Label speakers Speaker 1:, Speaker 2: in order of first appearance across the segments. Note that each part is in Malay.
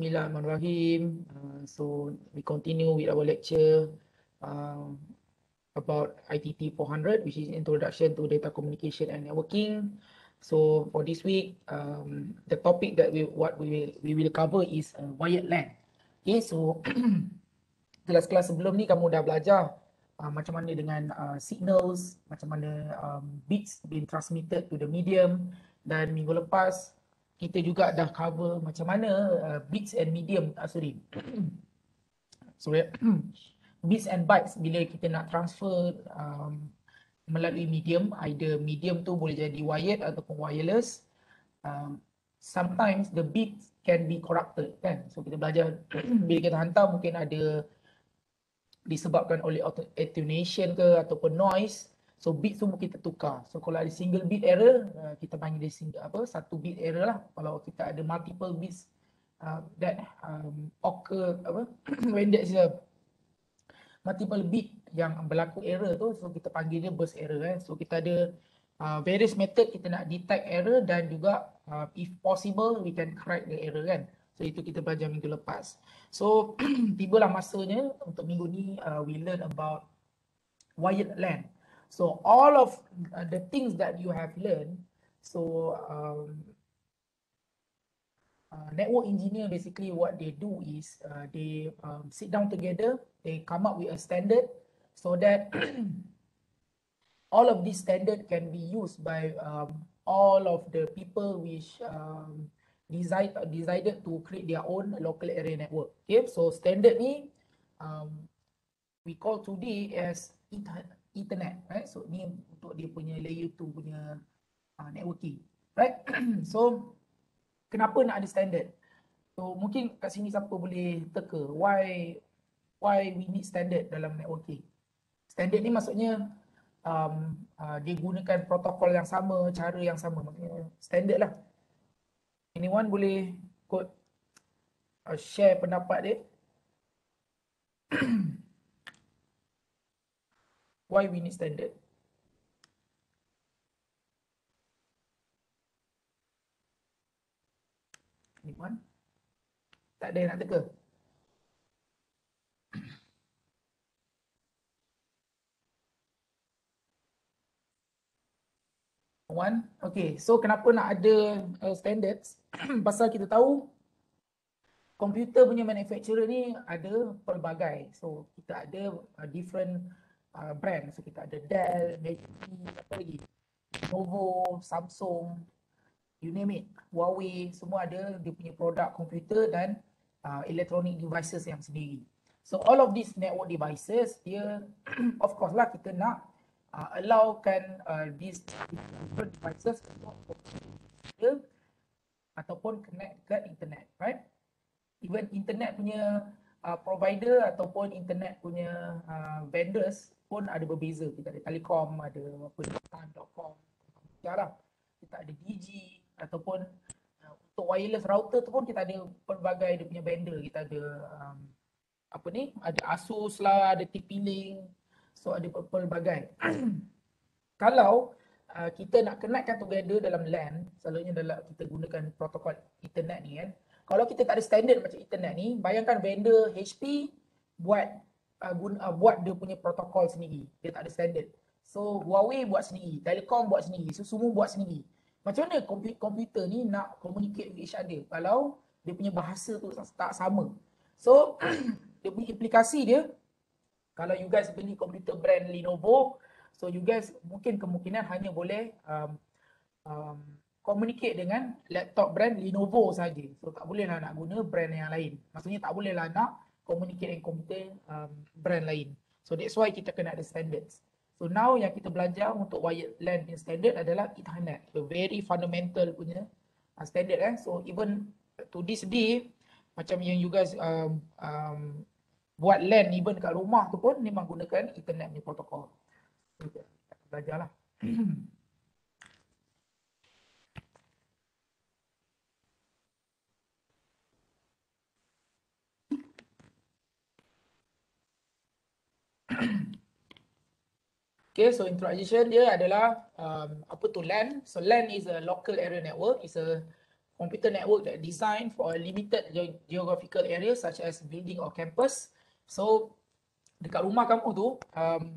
Speaker 1: Bismillahirrahmanirrahim. So we continue with our lecture about ITT 400, which is Introduction to Data Communication and Networking. So for this week, the topic that we will cover is wired LAN. Okay, so kelas-kelas sebelum ni kamu dah belajar macam mana dengan signals, macam mana bits being transmitted to the medium, dan minggu lepas kita juga dah cover macam mana bits and medium, bits and bytes bila kita nak transfer melalui medium, either medium tu boleh jadi wired ataupun wireless. Sometimes the bits can be corrupted kan, so kita belajar bila kita hantar mungkin ada disebabkan oleh attenuation ke ataupun noise, so bit semua kita tukar. So kalau ada single bit error, kita panggil dia satu bit error lah. Kalau kita ada multiple bits that occur when there's a multiple bit yang berlaku error tu, so kita panggil dia burst error kan. So kita ada various method kita nak detect error, dan juga if possible we can correct the error kan. So itu kita belajar minggu lepas. So tibalah masanya untuk minggu ni we learn about wired LAN. So all of the things that you have learned, so network engineer basically what they do is they sit down together, they come up with a standard so that all of these standard can be used by all of the people which decided to create their own local area network. Okay, so standard ni we call today as Ethernet, right? So ni untuk dia punya layer 2 punya networking, right? So kenapa nak ada standard? So mungkin kat sini siapa boleh teka why we need standard dalam networking? Standard ni maksudnya dia gunakan protokol yang sama, cara yang sama, maksudnya standard lah. Anyone boleh share pendapat dia? Why we need standard? Anyone? Tak ada yang nak teka? One, okay. So kenapa nak ada standards? Pasal kita tahu komputer punya manufacturer ni ada pelbagai. So kita ada different brand. So kita ada Dell, HP, apa lagi? Lenovo, Samsung, you name it. Huawei, semua ada dia punya produk komputer dan electronic devices yang sendiri. So all of these network devices, dia of course lah kita nak allowkan these different devices ataupun connect ke internet, right? Even internet punya provider ataupun internet punya vendors pun ada berbeza. Kita ada Telekom, ada apa Tan.com, lah. Kita ada Digi, ataupun untuk wireless router tu pun kita ada pelbagai dia punya vendor. Kita ada ada Asus lah, ada TP-Link, so ada pelbagai. Kalau kita nak connectkan together dalam LAN, selalunya dalam kita gunakan protokol Ethernet ni kan. Kalau kita tak ada standard macam Ethernet ni, bayangkan vendor HP buat dia punya protokol sendiri. Dia tak ada standard. So Huawei buat sendiri, Telekom buat sendiri, so semua buat sendiri. Macam mana komputer ni nak communicate with each other kalau dia punya bahasa tu tak sama? So dia punya implikasi dia, kalau you guys beli komputer brand Lenovo, so you guys mungkin kemungkinan hanya boleh communicate dengan laptop brand Lenovo saja. So tak bolehlah nak guna brand yang lain. Maksudnya tak bolehlah nak communicate dengan komputer brand lain. So that's why kita kena ada standards. So now yang kita belajar untuk wired LAN punya standard adalah Ethernet, the very fundamental punya standard kan. So even to this day, macam yang you guys buat LAN even kat rumah tu pun memang gunakan Ethernet punya protokol. So, kita belajarlah. Okay, so introduction dia adalah apa tu LAN. So LAN is a local area network. It's a computer network that designed for a limited geographical area such as building or campus. So dekat rumah kamu tu,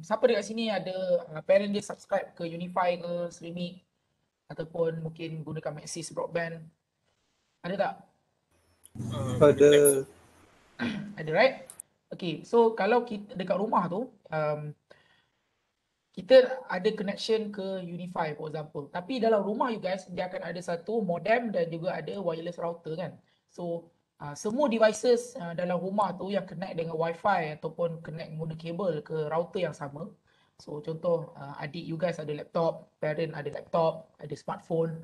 Speaker 1: siapa dekat sini ada parent dia subscribe ke Unify ke Streaming ataupun mungkin gunakan Maxis broadband? Ada tak?
Speaker 2: Ada.
Speaker 1: Ada, right? Okay, so kalau kita dekat rumah tu, kita ada connection ke Unify for example. Tapi dalam rumah you guys, dia akan ada satu modem dan juga ada wireless router kan. So semua devices dalam rumah tu yang connect dengan wifi ataupun connect guna kabel ke router yang sama. So contoh adik you guys ada laptop, parent ada laptop, ada smartphone.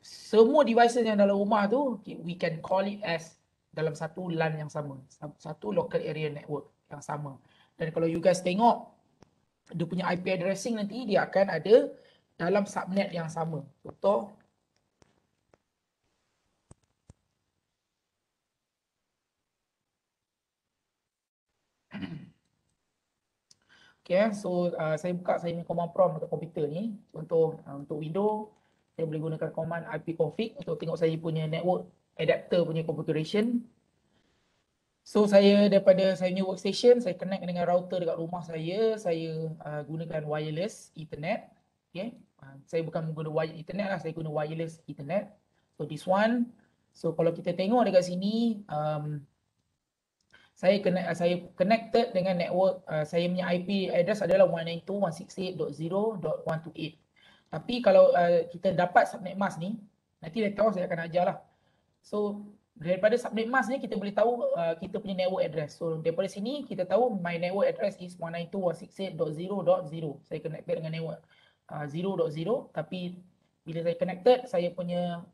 Speaker 1: Semua devices yang dalam rumah tu, we can call it as dalam satu LAN yang sama. Satu local area network yang sama. Dan kalau you guys tengok, dia punya IP addressing nanti dia akan ada dalam subnet yang sama. Contoh okay, so saya buka saya punya command prompt dekat komputer ni. Contoh untuk Windows, saya boleh gunakan command ipconfig untuk tengok saya punya network adapter punya configuration. So saya daripada saya punya workstation, saya connect dengan router dekat rumah saya gunakan wireless Ethernet. Okay. Saya bukan guna wire Ethernet lah, saya guna wireless Ethernet. So this one. So kalau kita tengok dekat sini, saya connected dengan network, saya punya IP address adalah 192.168.0.128. Tapi kalau kita dapat subnet mask ni, nanti later saya akan ajar lah. So daripada subnet mask ni kita boleh tahu kita punya network address. So daripada sini kita tahu my network address is 192.168.0.0. Saya connected dengan network 0.0, tapi bila saya connected, saya punya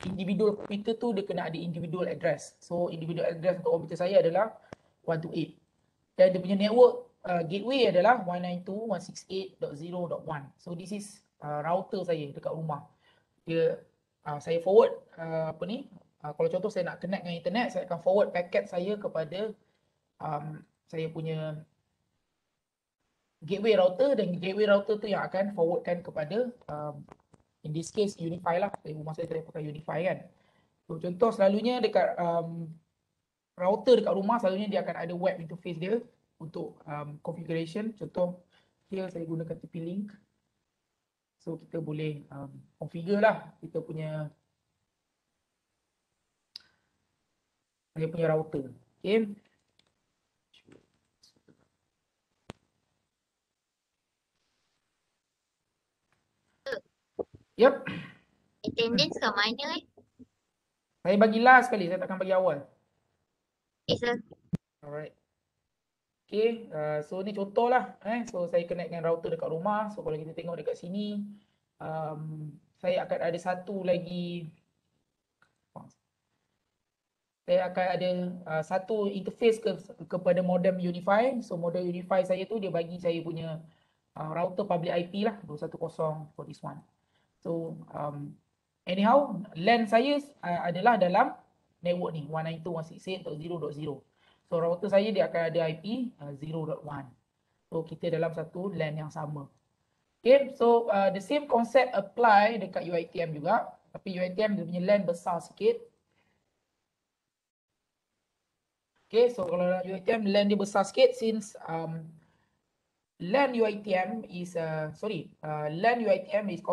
Speaker 1: individual komputer tu dia kena ada individual address. So individual address untuk komputer saya adalah 128. Dan dia punya network gateway adalah 192.168.0.1. So this is router saya dekat rumah. Dia saya forward kalau contoh saya nak connect dengan internet, saya akan forward paket saya kepada saya punya gateway router, dan gateway router tu yang akan forwardkan kepada in this case Unify lah. Rumah saya pakai Unify kan. So contoh selalunya dekat router dekat rumah, selalunya dia akan ada web interface dia untuk configuration. Contoh here saya gunakan TP-Link. So kita boleh configure lah kita punya router. Okay. Yep.
Speaker 3: Attendance kat mana
Speaker 1: Saya bagi last sekali, saya takkan bagi awal.
Speaker 3: Okay, sir.
Speaker 1: Alright. Okay, so ni contoh lah. So saya connect dengan router dekat rumah. So kalau kita tengok dekat sini, saya akan ada satu lagi. Saya akan ada satu interface kepada modem Unify. So modem Unify saya tu dia bagi saya punya router public IP lah, 210 for this one. So anyhow, LAN saya adalah dalam network ni 192.168.0.0. So router saya dia akan ada IP 0.1. So kita dalam satu LAN yang sama. Okay, so the same concept apply dekat UiTM juga. Tapi UiTM dia punya LAN besar sikit. Okay, so kalau UiTM LAN dia besar sikit since LAN UiTM is LAN UiTM is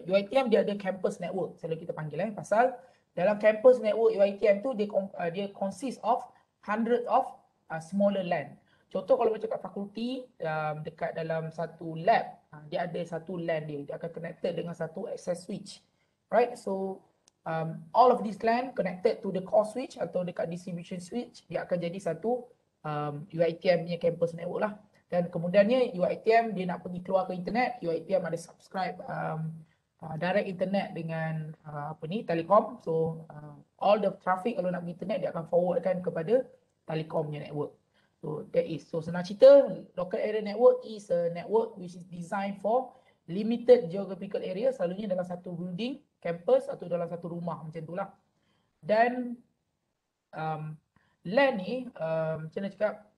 Speaker 1: UiTM dia ada campus network selalu kita panggil pasal dalam campus network UiTM tu dia consist of hundred of smaller LAN. Contoh kalau macam kat fakulti dekat dalam satu lab dia ada satu LAN dia akan connected dengan satu access switch, right? So all of this LAN connected to the core switch atau dekat distribution switch, dia akan jadi satu UiTM punya campus network lah. Dan kemudiannya UiTM dia nak pergi keluar ke internet, UiTM ada subscribe direct internet dengan Telekom. So all the traffic kalau nak pergi internet dia akan forwardkan kepada Telekom punya network. So that is, so senang cerita, local area network is a network which is designed for limited geographical area, selalunya dalam satu building, campus atau dalam satu rumah macam itulah. Dan LAN ni macam mana cakap,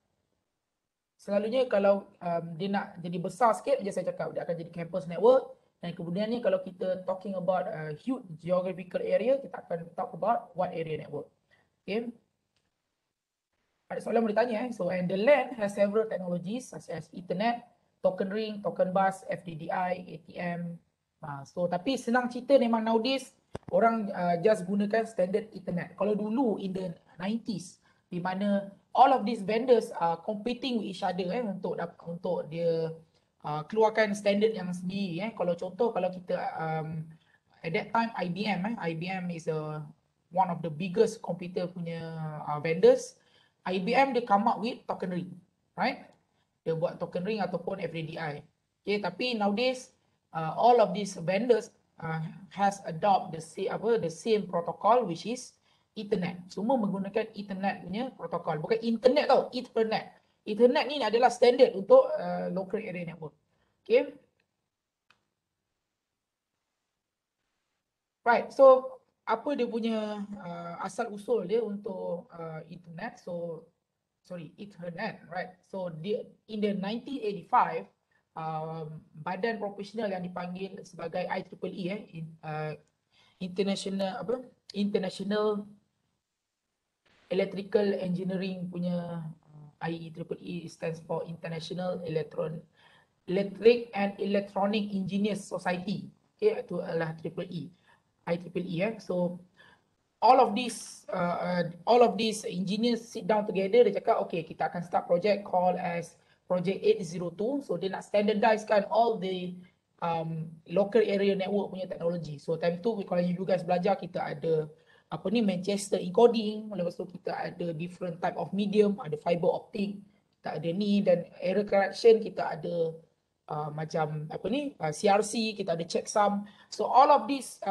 Speaker 1: selalunya kalau dia nak jadi besar sikit, macam saya cakap, dia akan jadi campus network. Dan kemudian ni kalau kita talking about a huge geographical area, kita akan talk about wide area network. Okay. Ada soalan boleh tanya. So, and the LAN has several technologies such as Ethernet, token ring, token bus, FDDI, ATM. So, tapi senang cerita memang nowadays orang just gunakan standard Ethernet. Kalau dulu in the 90s, di mana all of these vendors are competing with each other untuk dia keluarkan standard yang sendiri. Kalau contoh, kalau kita at that time IBM is one of the biggest computer punya vendors. IBM dia come up with token ring, right? Dia buat token ring ataupun FDDI. Okay, tapi nowadays all of these vendors has adopt the same protocol, which is Ethernet. Semua menggunakan Ethernet punya protokol, bukan internet tau, Ethernet. Ethernet ni adalah standard untuk local area network. Okay. Right, so apa dia punya asal usul dia untuk Ethernet? Ethernet, right? So in the 1985, badan profesional yang dipanggil sebagai IEEE, International Electrical Engineering punya IEEE stands for International Electric and Electronic Engineers Society. Okay, itu adalah IEEE. So all of these engineers sit down together, dia cakap okay, kita akan start project called as Project 802. So dia nak standardizekan all the local area network punya teknologi. So time tu kalau you guys belajar, kita ada Manchester encoding, lepas tu kita ada different type of medium, ada fiber optic, kita ada ni, dan error correction kita ada CRC, kita ada checksum. So all of these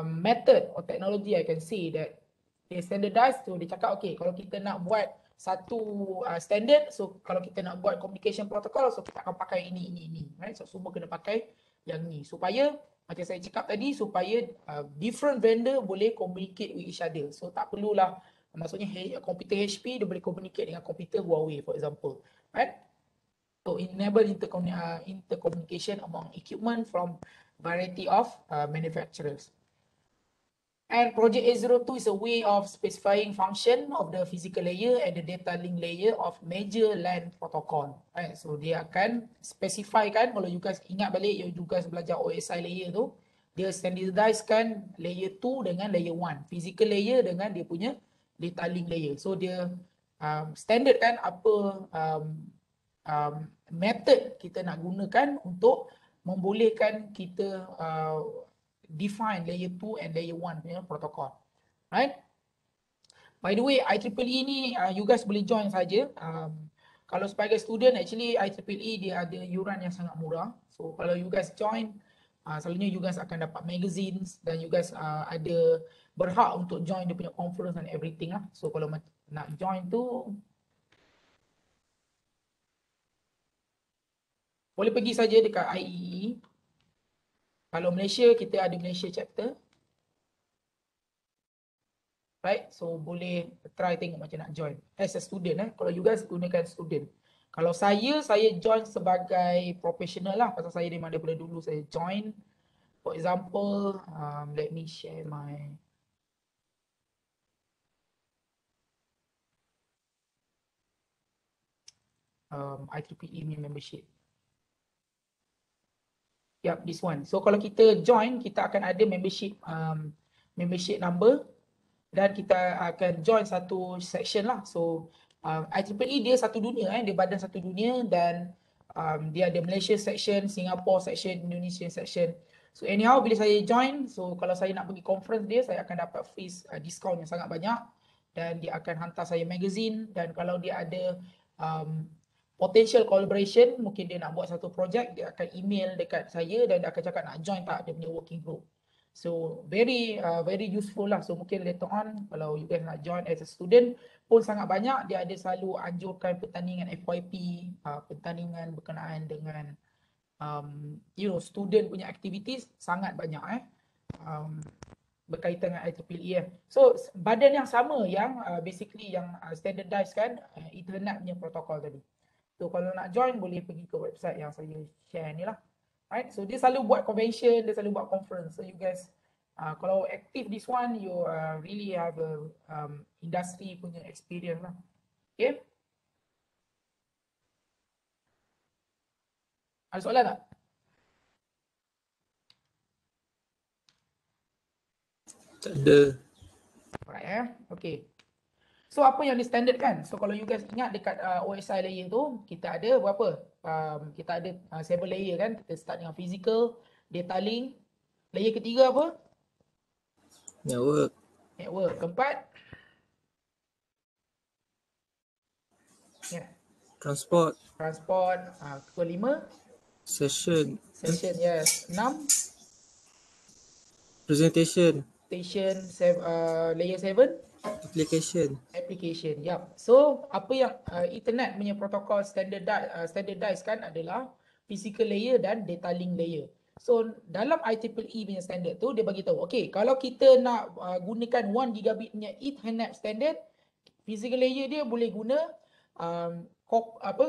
Speaker 1: method or technology, I can say that they standardized. So dia cakap okay, kalau kita nak buat satu standard, so kalau kita nak buat communication protocol, so kita akan pakai ini, right? So semua kena pakai yang ni, supaya macam saya cakap tadi, supaya different vendor boleh communicate with each other. So tak perlulah, maksudnya komputer HP dia boleh communicate dengan komputer Huawei, for example, right? So enable intercommunication among equipment from variety of manufacturers. And Project 802 is a way of specifying function of the physical layer and the data link layer of major LAN protocol. Right? So dia akan specify kan, kalau you guys ingat balik, you guys belajar OSI layer tu, dia standardizekan layer 2 dengan layer 1, physical layer dengan dia punya data link layer. So dia standard kan apa method kita nak gunakan untuk membolehkan kita define layer 2 and layer 1 punya protocol. Right? By the way, IEEE ni you guys boleh join saja. Kalau sebagai student, actually IEEE dia ada yuran yang sangat murah. So kalau you guys join, selalunya you guys akan dapat magazines, dan you guys ada berhak untuk join dia punya conference and everything lah. So kalau nak join tu, boleh pergi saja dekat IEEE. Kalau Malaysia, kita ada Malaysia chapter. Right, so boleh try tengok macam nak join as a student. Kalau you guys gunakan student. Kalau saya join sebagai professional lah, pasal saya memang daripada dulu saya join. For example, let me share my IEEE membership. Yep, this one. So kalau kita join, kita akan ada membership number, dan kita akan join satu section lah. So IEEE dia satu dunia, dia badan satu dunia, dan dia ada Malaysia section, Singapore section, Indonesia section. So anyhow, bila saya join, so kalau saya nak pergi conference dia, saya akan dapat free discount yang sangat banyak, dan dia akan hantar saya magazine. Dan kalau dia ada potential collaboration, mungkin dia nak buat satu project, dia akan email dekat saya dan dia akan cakap nak join tak dia punya working group. So very useful lah. So mungkin later on kalau you guys nak join as a student pun sangat banyak, dia ada selalu anjurkan pertandingan FYP, pertandingan berkenaan dengan student punya activities sangat banyak berkaitan dengan IEEE. So badan yang sama yang basically yang standardized kan Ethernet punya protokol tadi. So kalau nak join boleh pergi ke website yang saya share ni lah. Right, so dia selalu buat convention, dia selalu buat conference. So you guys, kalau active this one, you really have a industry punya experience lah. Okay. Ada soalan tak?
Speaker 2: Tak ada.
Speaker 1: Alright okay. So apa yang di standard kan? So kalau you guys ingat dekat OSI layer tu, kita ada berapa? Kita ada 7 layer kan? Kita start dengan physical, data link. Layer ketiga apa?
Speaker 2: Network.
Speaker 1: Network. Keempat? Yeah.
Speaker 2: Transport.
Speaker 1: Transport. Kelima?
Speaker 2: Session.
Speaker 1: Session, yes. 6?
Speaker 2: Presentation.
Speaker 1: Station, layer 7?
Speaker 2: Application.
Speaker 1: Application, yup. So apa yang internet punya protokol standardized kan adalah physical layer dan data link layer. So dalam IEEE punya standard tu dia bagi tahu, okay, kalau kita nak gunakan 1 gigabit punya Ethernet standard, physical layer dia boleh guna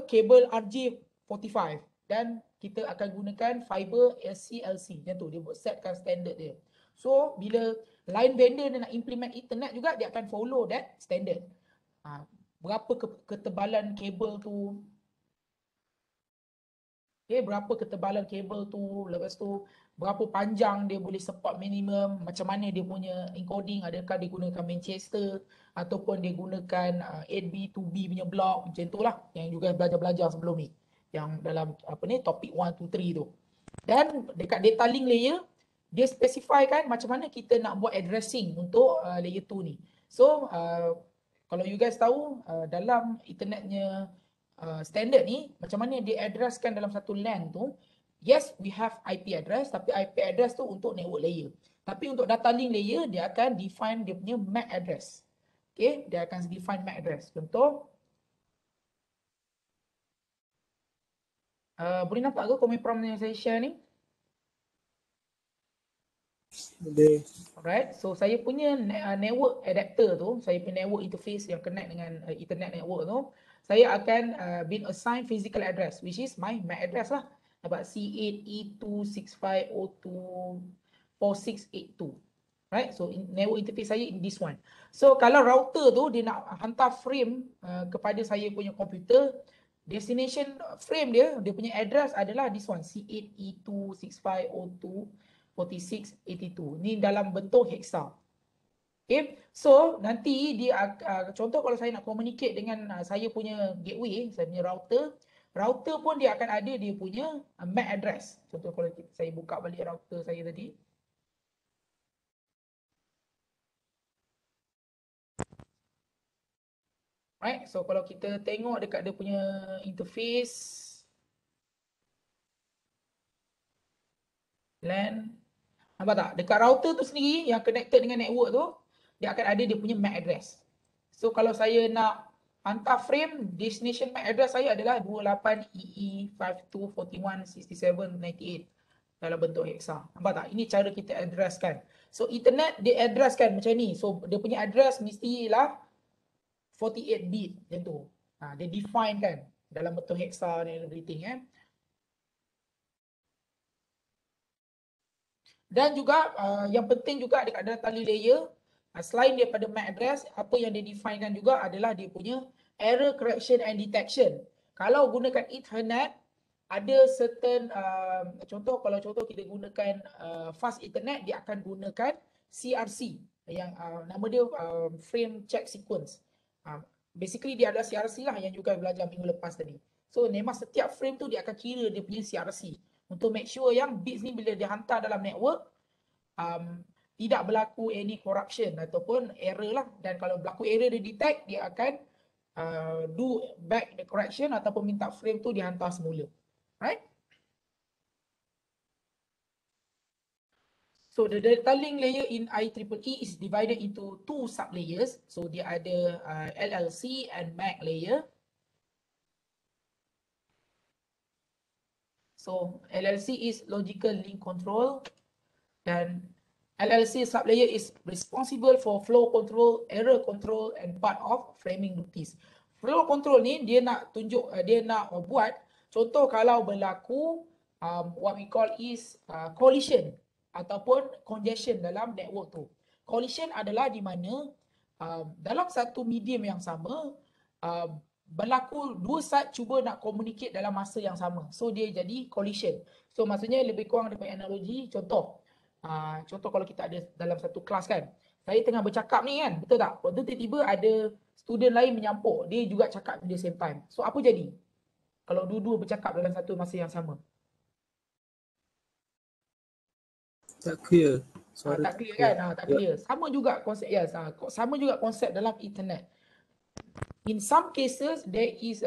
Speaker 1: kabel RJ45 dan kita akan gunakan fiber SCLC. Macam tu dia buat setkan standard dia. So bila lain vendor dia nak implement internet juga, dia akan follow that standard. Berapa ketebalan kabel tu, okay, berapa ketebalan kabel tu, lepas tu berapa panjang dia boleh support minimum, macam mana dia punya encoding, adakah dia gunakan Manchester ataupun dia gunakan 8B 2B punya block, macam tu lah yang juga belajar-belajar sebelum ni, yang dalam topik 1, 2, 3 tu. Dan dekat data link layer, dia specify kan macam mana kita nak buat addressing untuk layer 2 ni. So kalau you guys tahu dalam internetnya standard ni, macam mana dia addresskan dalam satu LAN tu, yes we have IP address, tapi IP address tu untuk network layer. Tapi untuk data link layer, dia akan define dia punya MAC address. Okay, dia akan define MAC address. Contoh, boleh nampak ke komen prompt yang saya share ni?
Speaker 2: Boleh.
Speaker 1: Alright, so saya punya network adapter tu, saya punya network interface yang connect dengan Ethernet network tu, saya akan been assigned physical address, which is my MAC address lah. Dapat C8E265024682. Right, so network interface saya in this one. So kalau router tu dia nak hantar frame kepada saya punya komputer, destination frame dia punya address adalah this one, C8E265024682. Ni dalam bentuk hexa. Okay, so nanti dia contoh kalau saya nak communicate dengan saya punya gateway, saya punya router pun dia akan ada dia punya MAC address. Contoh kalau saya buka balik router saya tadi. Right, so kalau kita tengok dekat dia punya interface LAN, nampak tak? Dekat router tu sendiri yang connected dengan network tu, dia akan ada dia punya MAC address. So kalau saya nak hantar frame, destination MAC address saya adalah 28EE52416798 dalam bentuk hexa. Nampak tak? Ini cara kita addresskan. So internet dia addresskan macam ni. So dia punya address mestilah 48 bit macam tu. Dia define kan dalam bentuk hexa and everything Dan juga yang penting juga dekat data link layer, selain daripada MAC address, apa yang dia definekan juga adalah dia punya error correction and detection. Kalau gunakan Ethernet, ada certain contoh kita gunakan fast Ethernet, dia akan gunakan CRC yang nama dia frame check sequence. Basically dia adalah CRC lah yang juga belajar minggu lepas tadi. So memang setiap frame tu dia akan kira dia punya CRC untuk make sure yang bits ni bila dia hantar dalam network tidak berlaku any corruption ataupun error lah. Dan kalau berlaku error dia detect, dia akan do back the correction ataupun minta frame tu dihantar semula. Right? So the data link layer in IEEE is divided into 2 sub layers. So dia ada LLC and MAC layer. So LLC is logical link control, dan LLC sub layer is responsible for flow control, error control, and part of framing duties. flow control ni dia nak tunjuk, dia nak buat contoh kalau berlaku what we call is collision ataupun congestion dalam network tu. Collision adalah di mana dalam satu medium yang sama berlaku dua side cuba nak communicate dalam masa yang sama. So dia jadi collision. So maksudnya lebih kurang dia punya analogi contoh. Contoh kalau kita ada dalam satu kelas kan. Saya tengah bercakap ni kan, betul tak? Waktu tiba-tiba ada student lain menyampuk, dia juga cakap at the same time. So apa jadi? Kalau dua-dua bercakap dalam satu masa yang sama.
Speaker 2: Tak clear.
Speaker 1: Tak clear kan? Tak clear. Sama juga konsep, yes. Sama juga konsep dalam internet. In some cases, there is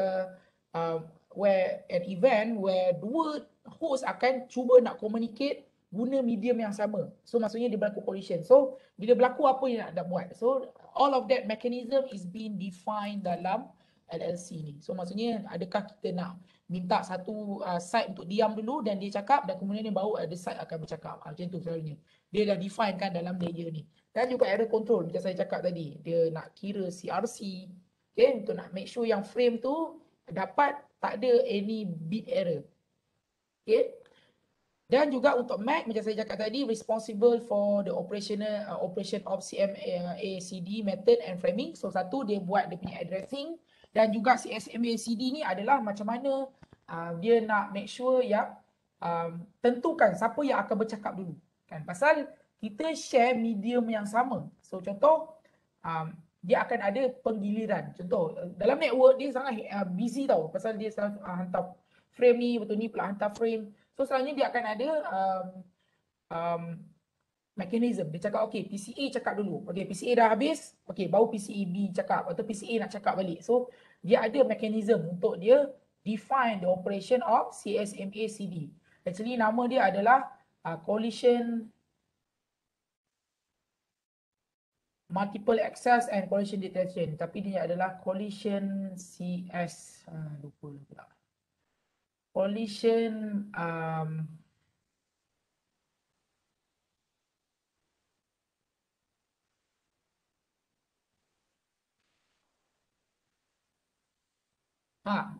Speaker 1: where an event where dua host akan cuba nak communicate guna medium yang sama. So maksudnya dia berlaku collision. So bila berlaku apa yang nak buat? So all of that mechanism is being defined dalam LLC ni. So maksudnya adakah kita nak minta satu side untuk diam dulu dan dia cakap dan kemudian baru ada side akan bercakap. Macam tu selalunya. Dia dah define kan dalam layer ni. Dan juga error control macam saya cakap tadi. Dia nak kira CRC. Okay, untuk nak make sure yang frame tu dapat tak ada any bit error. Okay. Dan juga untuk Mac macam saya cakap tadi responsible for the operation of CMACD method and framing. So satu dia buat dia punya addressing dan juga CMACD ni adalah macam mana dia nak make sure yang tentukan siapa yang akan bercakap dulu kan. Pasal kita share medium yang sama. So contoh dia akan ada penggiliran. Contoh dalam network dia sangat busy tau pasal dia selalu hantar frame ni betul ni pula hantar frame. So selalunya dia akan ada mechanism. Dia cakap okay PCA cakap dulu. Okay PCA dah habis. Okay baru PCA B cakap atau PCA nak cakap balik. So dia ada mechanism untuk dia define the operation of CSMA-CD. Actually nama dia adalah collision multiple access and collision detection. Tapi dia adalah collision CS. Lupa pula. Collision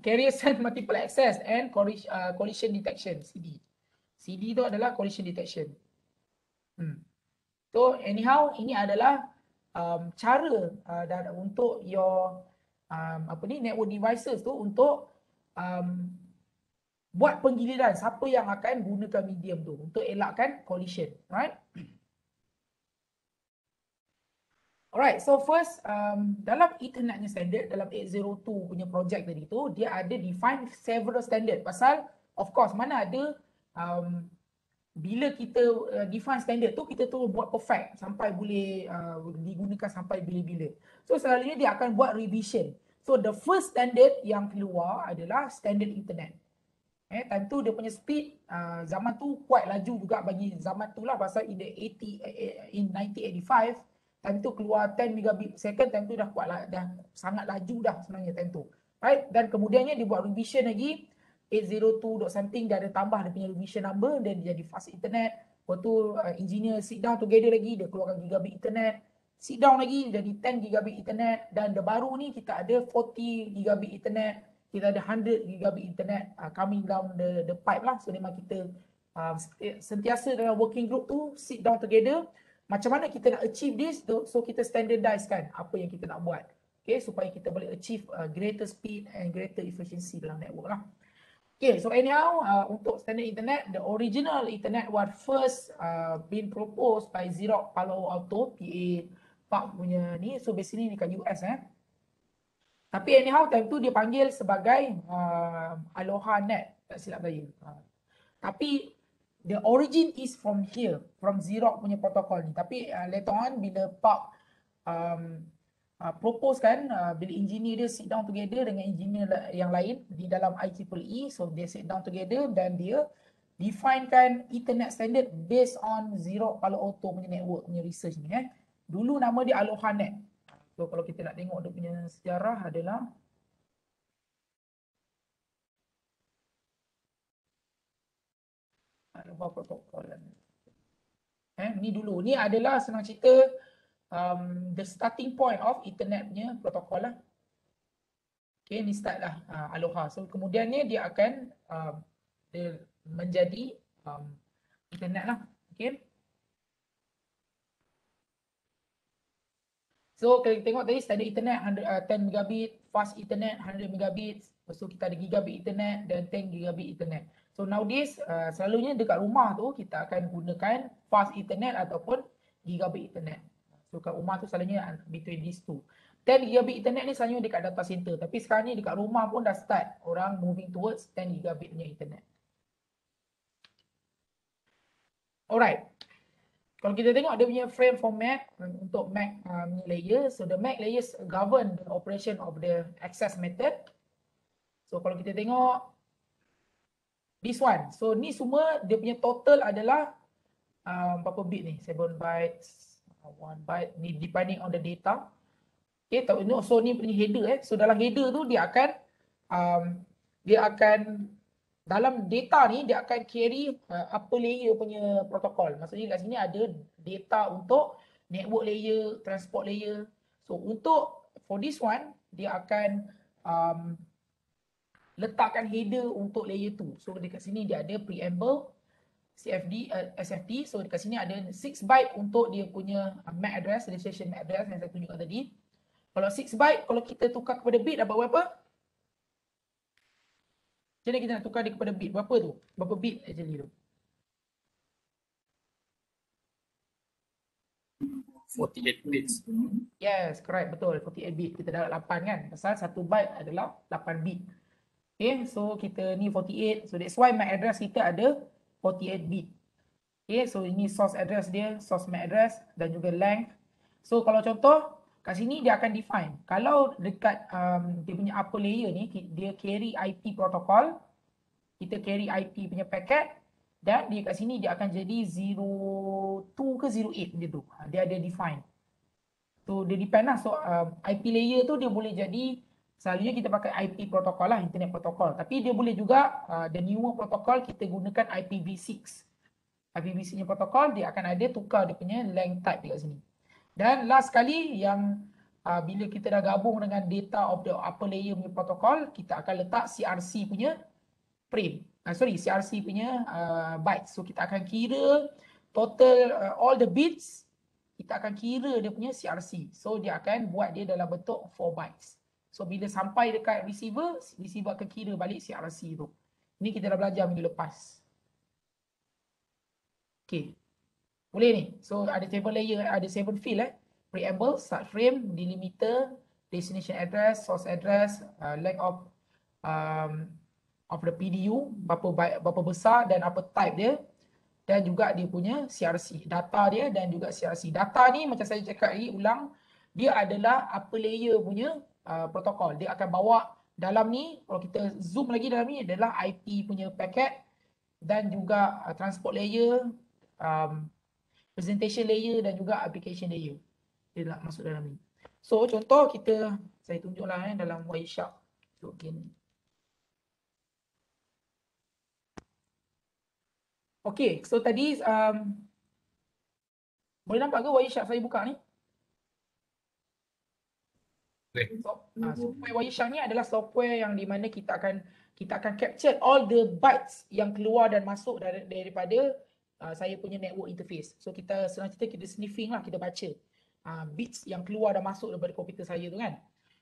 Speaker 1: carrier side multiple access and collision detection CD. CD tu adalah collision detection. So anyhow ini adalah cara untuk your network devices tu untuk buat penggiliran siapa yang akan gunakan medium tu untuk elakkan collision, right? Alright, so first dalam Ethernetnya standard dalam 802 punya project tadi tu dia ada define several standard pasal of course mana ada bila kita define standard tu kita tu buat perfect sampai boleh digunakan sampai bila-bila. So selalunya dia akan buat revision. So the first standard yang keluar adalah standard internet. Time tu dia punya speed zaman tu quite laju juga bagi zaman tu lah pasal in 1985 time tu keluar 10 megabit per second, time tu dah kuat lah, dah sangat laju dah sebenarnya time tu. Right? Dan kemudiannya dia buat revision lagi 802 something dia ada tambah dia punya revision number dan dia jadi fast internet. Lepas tu engineer sit down together lagi dia keluarkan gigabit internet. Sit down lagi jadi 10 gigabit internet dan the baru ni kita ada 40 gigabit internet. Kita ada 100 gigabit internet coming down the pipe lah. So memang kita sentiasa dalam working group tu sit down together. Macam mana kita nak achieve this? So kita standardize kan apa yang kita nak buat. Okay, supaya kita boleh achieve greater speed and greater efficiency dalam network lah. Okay, so anyhow untuk standard internet, the original internet was first been proposed by Xerox Palo Alto, PA punya ni. So basically ni kat US Tapi anyhow time tu dia panggil sebagai Aloha Net, tak silap saya. Tapi the origin is from here, from Xerox punya protokol ni. Tapi later on bila Pak propose kan, bila engineer dia sit down together dengan engineer yang lain di dalam IEEE, so they sit down together dan dia define kan internet standard based on Xerox Palo Alto punya network punya research ni Dulu nama dia Aloha Net. So kalau kita nak tengok dia punya sejarah adalah Aloha protokol. Ni dulu. Ni adalah senang cerita the starting point of internet punya protokol lah. Okay, ni start lah Aloha. So kemudiannya dia akan dia menjadi internet lah. Okay. So kalau kita tengok tadi standard internet 10 megabit, fast internet 100 megabit, lepas tu kita ada gigabit internet dan 10 gigabit internet. So nowadays selalunya dekat rumah tu kita akan gunakan fast internet ataupun gigabit internet. So kat rumah tu selalunya between these two. 10 gigabit internet ni selalunya dekat data center, tapi sekarang ni dekat rumah pun dah start orang moving towards 10 gigabit punya internet. Alright. Kalau kita tengok dia punya frame format untuk MAC layer, so the MAC layers govern the operation of the access method. So kalau kita tengok this one, so ni semua dia punya total adalah berapa bit ni? 7 bytes, 1 byte, ni depending on the data. Okay, so ni punya header so dalam header tu dia akan dalam data ni dia akan carry apa layer punya protokol. Maksudnya kat sini ada data untuk network layer, transport layer. So for this one dia akan letakkan header untuk layer 2. So dekat sini dia ada preamble, CFD, SFD. So dekat sini ada 6 byte untuk dia punya MAC address, destination MAC address yang saya tunjukkan tadi. Kalau 6 byte, kalau kita tukar kepada bit dapat berapa? Jadi kita nak tukar dia kepada bit. Berapa tu? Berapa bit actually tu?
Speaker 2: 48 bits.
Speaker 1: Yes, correct. Betul. 48 bit. Kita dah 8 kan? Pasal 1 byte adalah 8 bit. Okay, so kita ni 48. So that's why MAC address kita ada 48 bit. Okay, so ini source address dia, source MAC address dan juga length. So kalau contoh, kat sini dia akan define. Kalau dekat dia punya upper layer ni, dia carry IP protokol, kita carry IP punya packet, dan dia kat sini dia akan jadi 02 ke 08 macam tu. Dia ada define. So dia depend lah. So IP layer tu dia boleh jadi, selalunya kita pakai IP protokol lah, internet protokol. Tapi dia boleh juga, the newer protokol kita gunakan IPv6. IPv6 nya protokol dia akan ada tukar dia punya length type dekat sini. Dan last sekali yang bila kita dah gabung dengan data of the upper layer punya protokol, kita akan letak CRC punya frame. CRC punya bytes. So kita akan kira total all the bits, kita akan kira dia punya CRC. So dia akan buat dia dalam bentuk 4 bytes. So bila sampai dekat receiver, receiver akan kira balik CRC tu. Ini kita dah belajar minggu lepas. Okay. Boleh ni. So ada 7 layer, ada 7 field preamble, start frame, delimiter, destination address, source address, length of the PDU, berapa besar dan apa type dia, dan juga dia punya CRC, data dia dan juga CRC. Data ni macam saya cakap lagi ulang, dia adalah upper layer punya protokol. Dia akan bawa dalam ni, kalau kita zoom lagi dalam ni adalah IP punya packet dan juga transport layer, presentation layer dan juga application layer. Dia nak masuk dalam ni. So contoh saya tunjuklah dalam Wireshark. So gini. Okay, so tadi boleh nampak ke Wireshark saya buka ni? Software Wireshark ni adalah software yang di mana kita akan capture all the bytes yang keluar dan masuk daripada saya punya network interface. So kita senang cerita kita sniffing lah, kita baca bits yang keluar dan masuk daripada komputer saya tu kan.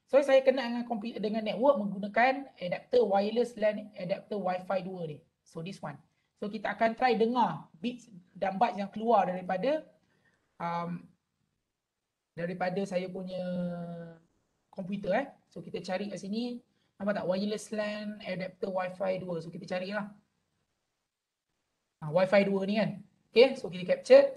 Speaker 1: So saya connect dengan network menggunakan adapter wireless LAN adapter Wi-Fi 2 ni. So this one. So kita akan try dengar bits dan bytes yang keluar daripada saya punya komputer So kita cari kat sini, nampak tak, wireless LAN adapter Wi-Fi 2. So kita carilah Wi-Fi 2 ni kan. Okay, so kita capture.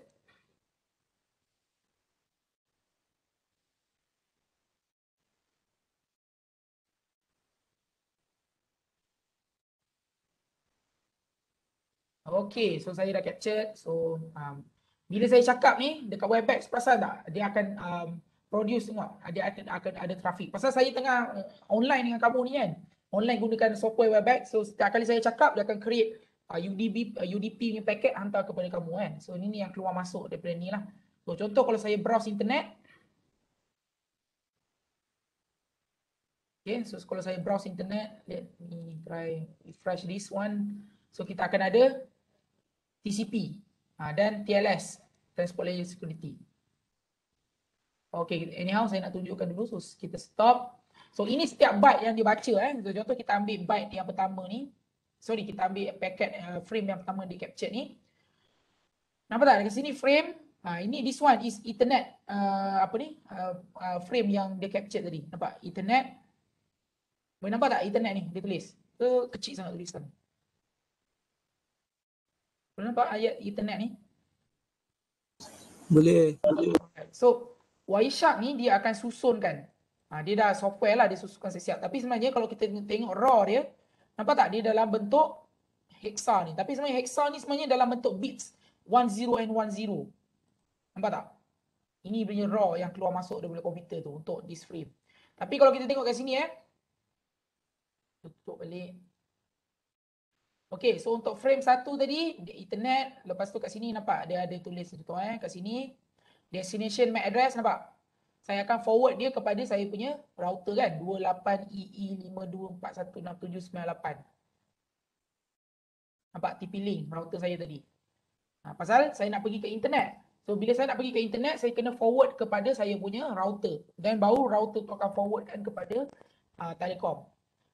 Speaker 1: Okay, so saya dah capture. So bila saya cakap ni dekat Webex, perasan tak dia akan produce tengok, dia akan ada trafik. Pasal saya tengah online dengan kamu ni kan. Online gunakan software Webex. So setiap kali saya cakap dia akan create UDP punya paket hantar kepada kamu kan. So ini yang keluar masuk daripada ni lah. So contoh kalau saya browse internet. Okay, so kalau saya browse internet, let me try refresh this one. So kita akan ada TCP dan TLS, Transport Layer Security. Okay, anyhow saya nak tunjukkan dulu, so kita stop. So ini setiap byte yang dibaca So, contoh kita ambil byte yang pertama ni. Sorry, kita ambil packet frame yang pertama di capture ni. Nampak tak dekat sini frame? Ini this one is Ethernet frame yang dia capture tadi. Nampak Ethernet. Boleh nampak tak Ethernet ni dia tulis? Kecil sangat tulisan. Boleh nampak ayat Ethernet ni?
Speaker 2: Boleh.
Speaker 1: So Wireshark ni dia akan susunkan. Dia dah software lah, dia susunkan siap. Tapi sebenarnya kalau kita tengok raw dia, nampak tak dia dalam bentuk hexa ni. Tapi sebenarnya hexa ni sebenarnya dalam bentuk bits 10 and 10. Nampak tak? Ini punya raw yang keluar masuk daripada komputer tu untuk this frame. Tapi kalau kita tengok kat sini tutup balik. Okay, so untuk frame 1 tadi, Ethernet. Lepas tu kat sini nampak dia ada tulis kat sini. Destination MAC address nampak? Saya akan forward dia kepada saya punya router kan. 28EE52416798. Nampak TP-Link router saya tadi. Pasal saya nak pergi ke internet. So bila saya nak pergi ke internet, saya kena forward kepada saya punya router. Dan baru router tu akan forwardkan kepada Telekom.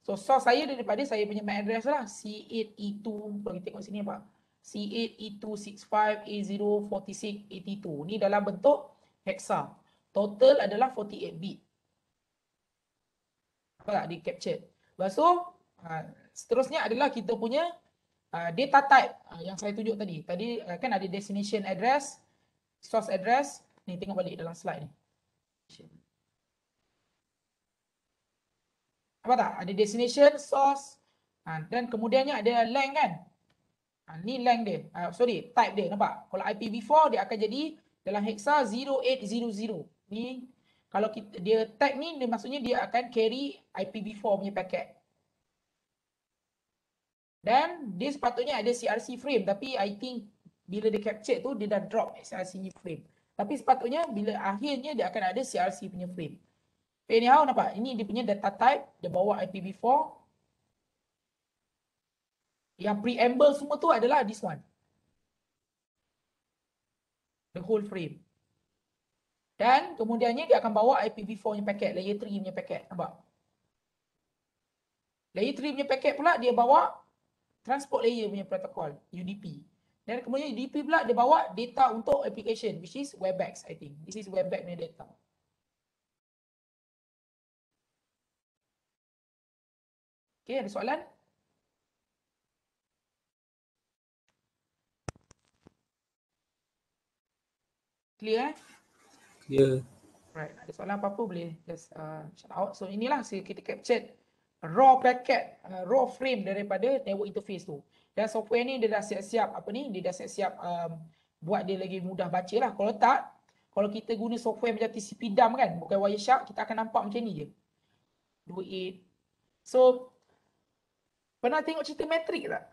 Speaker 1: So source saya daripada saya punya MAC address lah. C8E2, kalau kita tengok sini apa? C8E265A04682. Ni dalam bentuk hexa. Total adalah 48 bit. Apa tak? Di capture. Lepas tu, seterusnya adalah kita punya data type yang saya tunjuk tadi. Tadi kan ada destination address, source address. Ni tengok balik dalam slide ni. Apa tak? Ada destination, source, dan kemudiannya ada length kan. Ni length dia. Type dia. Nampak? Kalau IPv4 dia akan jadi dalam hexa 0800. Ni kalau dia tag ni dia maksudnya dia akan carry IPv4 punya packet. Dan dia sepatutnya ada CRC frame, tapi I think bila dia capture tu dia dah drop CRC frame. Tapi sepatutnya bila akhirnya dia akan ada CRC punya frame. Anyhow nampak? Ini dia punya data type, dia bawa IPv4. Yang preamble semua tu adalah this one. The whole frame. Dan kemudiannya dia akan bawa IPv4 punya paket, layer 3 punya paket. Nampak? Layer 3 punya paket pula dia bawa transport layer punya protokol, UDP. Dan kemudian UDP pula dia bawa data untuk application, which is WebEx, I think. This is WebEx punya data. Okay, ada soalan? Clear
Speaker 2: Clear.
Speaker 1: Right, ada soalan apa-apa boleh just shout out. So inilah kita capture raw packet, raw frame daripada network interface tu. Dan software ni dia dah siap-siap dia dah siap-siap buat dia lagi mudah baca lah. Kalau tak, kalau kita guna software macam TCP dump kan, bukan Wireshark, kita akan nampak macam ni je. 28. So pernah tengok cerita Matrix tak?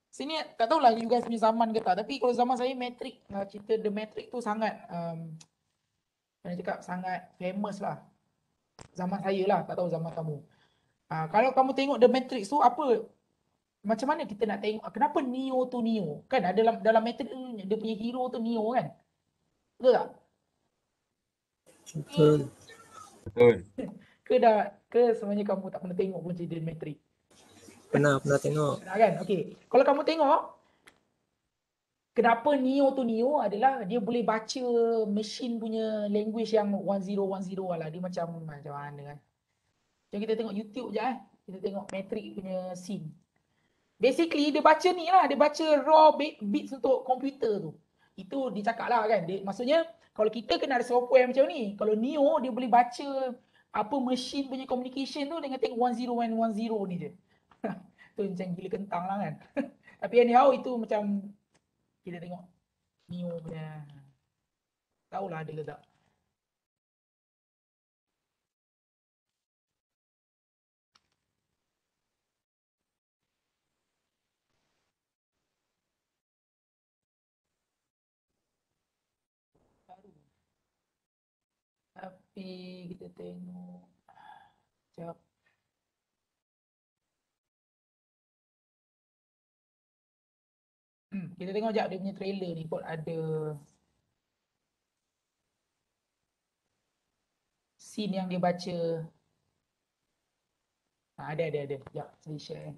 Speaker 1: Sini tak tahulah you guys punya zaman ke tak, tapi kalau zaman saya Matrix, cerita The Matrix tu sangat saya cakap sangat famous lah. Zaman saya lah, tak tahu zaman kamu. Kalau kamu tengok The Matrix tu apa, macam mana kita nak tengok kenapa Neo tu Neo? Kan ada dalam Matrix tu dia punya hero tu Neo kan? Betul tak?
Speaker 2: Betul.
Speaker 4: Betul.
Speaker 1: Ke sebenarnya kamu tak pernah tengok pun cerita The Matrix?
Speaker 2: Pernah tengok.
Speaker 1: Pernah kan? Okey. Kalau kamu tengok kenapa Neo tu Neo adalah dia boleh baca machine punya language yang 1010 lah. Dia macam mana kan? Jom kita tengok YouTube je Kita tengok Matrix punya scene. Basically dia baca ni lah, dia baca raw bits untuk komputer tu. Itu dia cakap lah kan. Maksudnya kalau kita kena ada software macam ni, kalau Neo dia boleh baca apa machine punya communication tu dengan tengok 1010 ni je. Tu macam gila kentang lah kan. Tapi anyhow itu macam kita tengok Neo punya. Tahulah ada ke tak. Tapi kita tengok. Sekejap. Kita tengok sekejap dia punya trailer ni kot ada scene yang dia baca. Ada. Sekejap, saya share.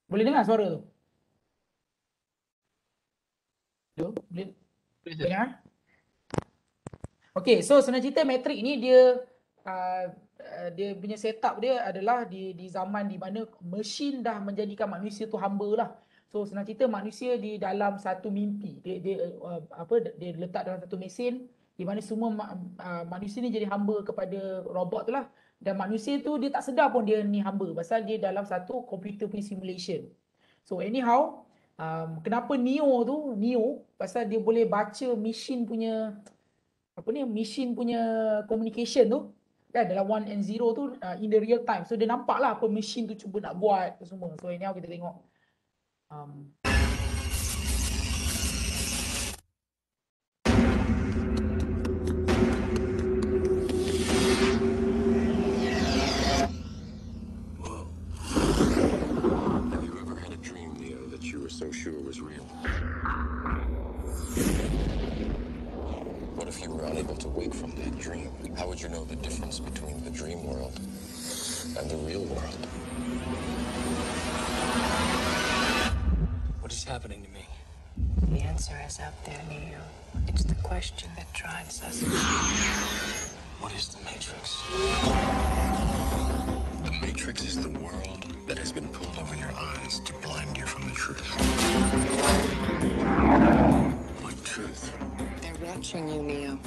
Speaker 1: Boleh dengar suara tu? Boleh dengar? Okay, so sebenarnya cerita Matrix ni dia dia punya setup dia adalah di zaman di mana mesin dah menjadikan manusia tu hamba lah. So senang cerita manusia di dalam satu mimpi. Dia letak dalam satu mesin di mana semua manusia ni jadi hamba kepada robot tu lah. Dan manusia tu dia tak sedar pun dia ni hamba pasal dia dalam satu computer punya simulation. So anyhow, kenapa Neo pasal dia boleh baca mesin punya mesin punya communication tu kan dalam 1 and 0 tu in the real time. So dia nampak lah apa mesin tu cuba nak buat tu semua. So anyhow kita tengok
Speaker 4: Have you ever had a dream, Neo, that you were so sure was real? What if you were unable to wake from that dream? How would you know the difference between the dream world and the real world? What is happening to me?
Speaker 5: The answer is up there, Neo. It's the question that drives us.
Speaker 4: What is the Matrix? The Matrix is the world that has been pulled over your eyes to blind you from the truth. What truth?
Speaker 5: They're watching you, Neo.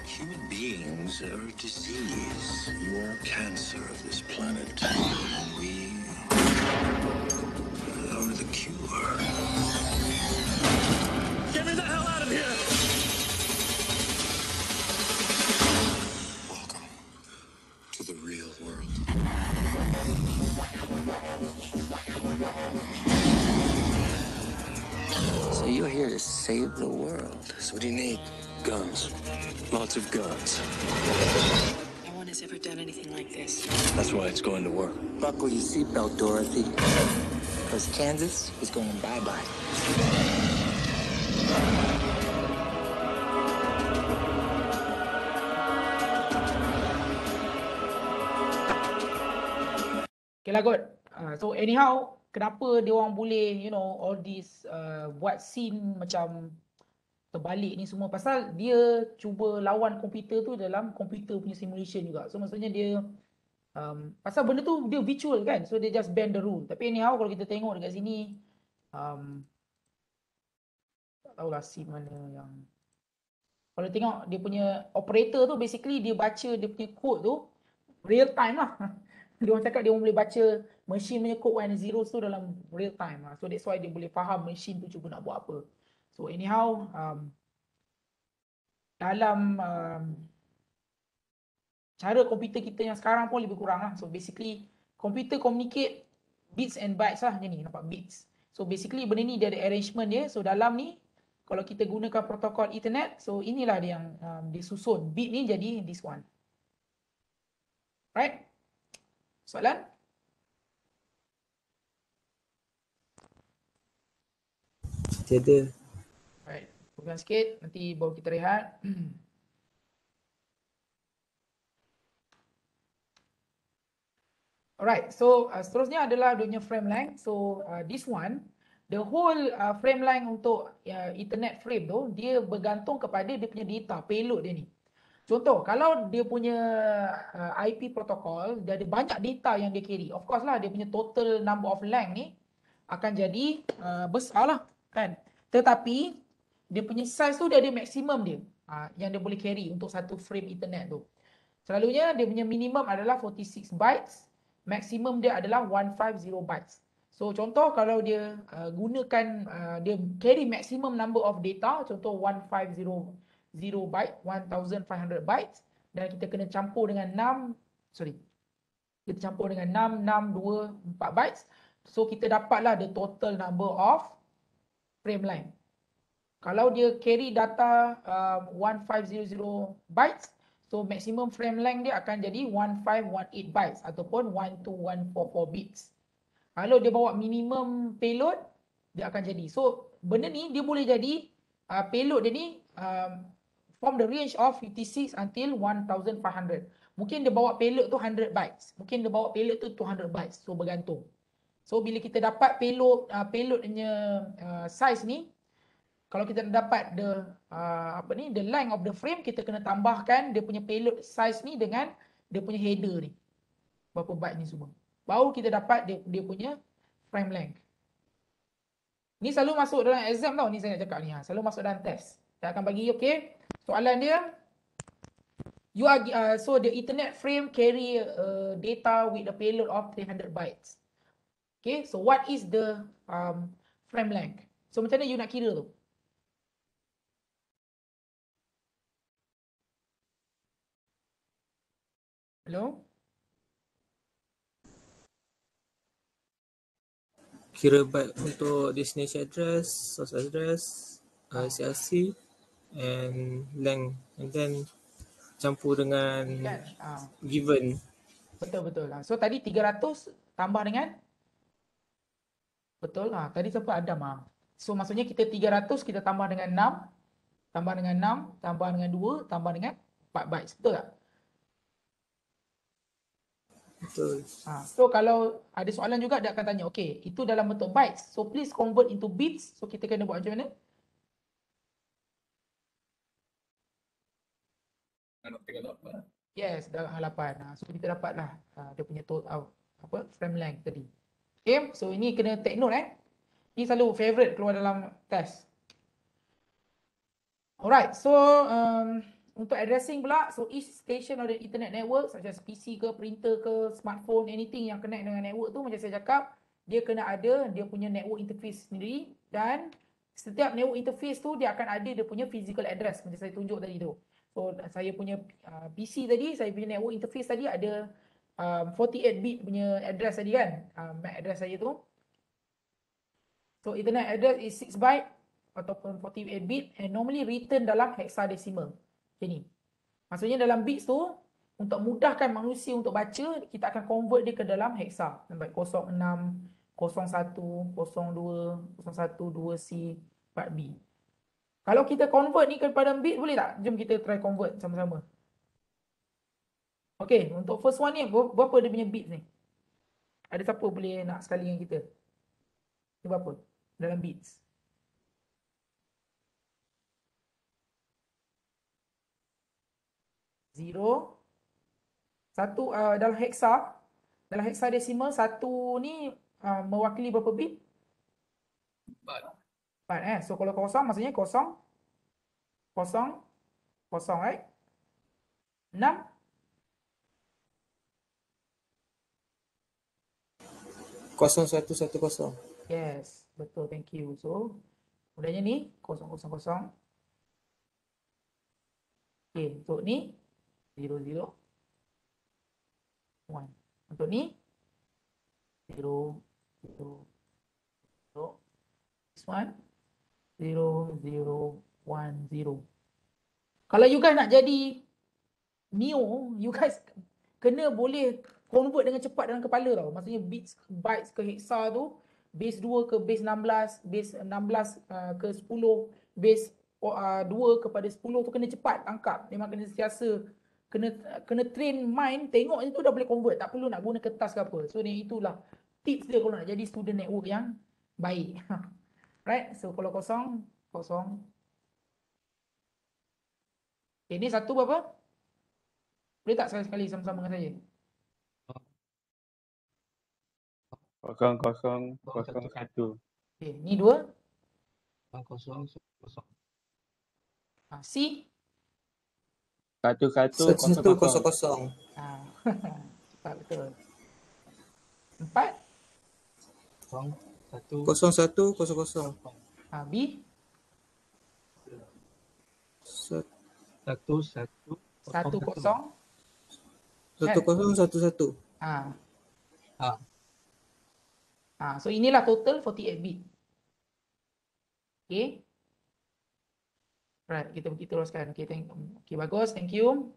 Speaker 4: Human beings are a disease. You are a cancer of this planet. We are the cure. Get me the hell out of here! Welcome to the real world.
Speaker 6: So you're here to save the world.
Speaker 4: So what do you need? Guns. Lots of guns.
Speaker 5: No one has ever done anything like this.
Speaker 4: That's why it's going to work.
Speaker 6: Buckle your seatbelt, Dorothy. Because Kansas is going bye-bye.
Speaker 1: okay lah kot. So anyhow kenapa dia orang boleh all this buat scene macam terbalik ni semua pasal dia cuba lawan komputer tu dalam komputer punya simulation juga. So maksudnya dia pasal benda tu dia virtual kan. So dia just bend the rule. Tapi anyhow kalau kita tengok dekat sini tak tahulah scene mana yang kalau tengok dia punya operator tu basically dia baca dia punya code tu real time lah. Dia orang cakap dia orang boleh baca mesin punya code 1 and 0 tu dalam real time lah. So that's why dia boleh faham mesin tu cuba nak buat apa. So anyhow dalam cara komputer kita yang sekarang pun lebih kurang lah. So basically komputer communicate bits and bytes lah macam ni, nampak bits. So basically benda ni dia ada arrangement dia. So dalam ni kalau kita gunakan protokol Ethernet, so inilah dia yang disusun. Bit ni jadi this one. Right? Soalan?
Speaker 2: Tiada.
Speaker 1: Right. Pegang sikit, nanti baru kita rehat. Alright, so seterusnya adalah dia punya frame length. So this one, the whole frame length untuk Ethernet frame tu, dia bergantung kepada dia punya data, payload dia ni. Contoh, kalau dia punya IP protocol, dia ada banyak data yang dia carry. Of course lah, dia punya total number of length ni akan jadi besar lah kan. Tetapi, dia punya size tu dia ada maksimum dia yang dia boleh carry untuk satu frame Ethernet tu. Selalunya, dia punya minimum adalah 46 bytes. Maksimum dia adalah 150 bytes. So, contoh kalau dia gunakan, dia carry maximum number of data, contoh 150 byte, 1500 bytes dan kita kena campur dengan 6, kita campur dengan 6, 6, 2, 4 bytes. So kita dapatlah the total number of frame length. Kalau dia carry data 1500 bytes, so maximum frame length dia akan jadi 1518 bytes ataupun 12144 bits. Kalau dia bawa minimum payload, dia akan jadi. So benda ni dia boleh jadi payload dia ni from the range of 56 until 1500. Mungkin dia bawa payload tu 100 bytes. Mungkin dia bawa payload tu 200 bytes. So bergantung. So bila kita dapat payloadnya size ni, kalau kita dapat the the length of the frame, kita kena tambahkan dia punya payload size ni dengan dia punya header ni. Berapa byte ni semua. Baru kita dapat dia punya frame length. Ni selalu masuk dalam exam tau, ni saya nak cakap ni. Selalu masuk dalam test. Saya akan bagi, okay. Soalan dia, so the Ethernet frame carry data with a payload of 300 bytes. Okay, so what is the frame length? So macam mana you nak kira tu? Hello?
Speaker 2: Kira byte untuk destination address, source address, CRC and length, and then campur dengan
Speaker 1: Kan?
Speaker 2: given.
Speaker 1: Betul. So tadi 300 tambah dengan? Betul. Tadi siapa? Adam. So maksudnya kita 300 kita tambah dengan 6, tambah dengan 6, tambah dengan 2, tambah dengan 4 bytes. Betul tak?
Speaker 2: Betul.
Speaker 1: So kalau ada soalan juga dia akan tanya, okay, itu dalam bentuk bytes. So please convert into bits. So kita kena buat macam mana? Yes, dalam halapan. So kita dapatlah dia punya frame length tadi. Okay, so ini kena take note Ini selalu favorite keluar dalam test. Alright, so untuk addressing pula, so each station of the internet network such as PC ke, printer ke, smartphone, anything yang connect dengan network tu, macam saya cakap, dia kena ada dia punya network interface sendiri, dan setiap network interface tu dia akan ada dia punya physical address macam saya tunjuk tadi tu. So saya punya PC tadi, saya punya network interface tadi ada 48 bit punya address tadi kan, MAC address saya tu. So internet address is 6 byte ataupun 48 bit and normally written dalam hexadecimal. Macam ni. Maksudnya dalam bits tu, untuk mudahkan manusia untuk baca, kita akan convert dia ke dalam hexa. Nampak 06, 01, 02, 01, 2C, 4B. Kalau kita convert ni kepada bit, boleh tak? Jom kita try convert sama-sama. Okay, untuk first one ni, berapa dia punya bits ni? Ada siapa boleh nak sekali dengan kita? Dia berapa? Dalam bits. Zero. Satu dalam hexadecimal, satu ni mewakili berapa bit? 4. So kalau kosong maksudnya kosong, right? 6.
Speaker 2: Kosong 110.
Speaker 1: Yes, betul, thank you. So kemudiannya ni 000. Okay, untuk ni 001. Untuk ni 000. This one 0010. Kalau you guys nak jadi Neo, you guys kena boleh convert dengan cepat dalam kepala tau. Maksudnya bytes ke hexa tu, base 2 ke base 16, base 16 ke 10, base 2 kepada 10 tu kena cepat tangkap. Memang kena sentiasa kena train mind, tengok itu dah boleh convert, tak perlu nak guna kertas ke apa. So ni itulah tips dia kalau nak jadi student network yang baik. Right? So kalau kosong. Okay, ni satu berapa? Boleh tak sekali-sekali sama-sama dengan saya?
Speaker 7: 0001.
Speaker 1: Okay, ni 2.
Speaker 7: 00.
Speaker 1: C.
Speaker 7: 1100.
Speaker 1: Cepat betul. 4.
Speaker 2: 0100.
Speaker 1: B.
Speaker 7: 10.
Speaker 2: 1011.
Speaker 1: So inilah total 48 bit. Okay. Right, kita pergi teruskan. Okay, bagus. Thank you.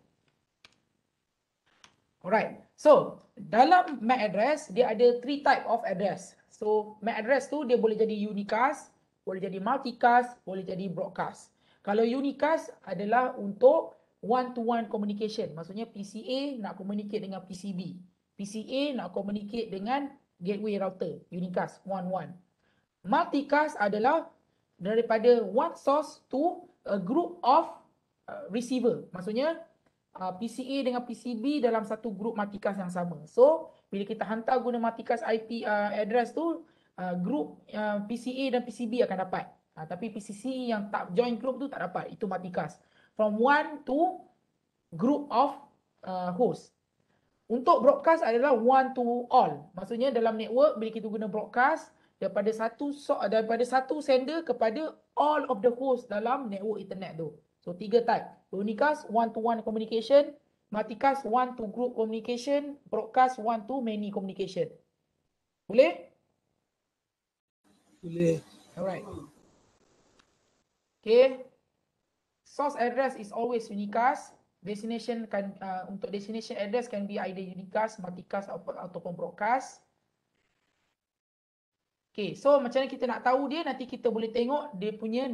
Speaker 1: Alright. So, dalam MAC address, dia ada 3 type of address. So, MAC address tu dia boleh jadi unicast, boleh jadi multicast, boleh jadi broadcast. Kalau unicast adalah untuk one-to-one communication. Maksudnya PCA nak communicate dengan PCB. PCA nak communicate dengan gateway router. Unicast, one-one. Multicast adalah daripada one source to a group of receiver. Maksudnya PCA dengan PCB dalam satu group multicast yang sama. So, bila kita hantar guna multicast IP address tu, group PCA dan PCB akan dapat. Tapi PCC yang tak join group tu tak dapat. Itu multicast. From one to group of host. Untuk broadcast adalah one to all. Maksudnya dalam network bila kita guna broadcast daripada satu sender kepada all of the host dalam network internet tu. So 3 type. Unicast one to one communication, multicast one to group communication, broadcast one to many communication. Boleh?
Speaker 2: Boleh.
Speaker 1: Alright. Okay. Source address is always unicast. Destination kan untuk destination address can be either unicast, multicast ataupun broadcast. Okay, so macam mana kita nak tahu dia, nanti kita boleh tengok dia punya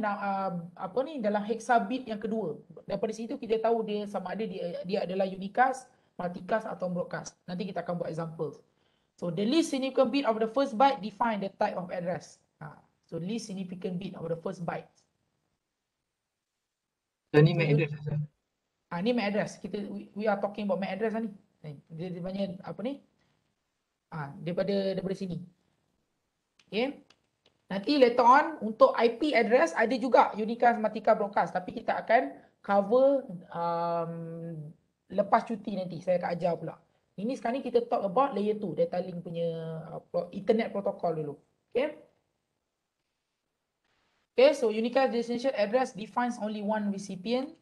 Speaker 1: dalam hexa bit yang kedua. Daripada situ kita tahu dia sama ada dia adalah unicast, multicast atau broadcast. Nanti kita akan buat example. So the least significant bit of the first byte define the type of address. So least significant bit of the first byte.
Speaker 7: So ni MAC address Ustaz.
Speaker 1: Ni MAC address. We are talking about MAC address ni. Dia banyak daripada sini. Okay. Nanti later on untuk IP address ada juga unicast, multicast, broadcast. Tapi kita akan cover lepas cuti nanti. Saya akan ajar pula. Ini sekarang ni kita talk about layer 2. Data link punya internet protocol dulu. Okay. Okay, so unicast destination address defines only one recipient.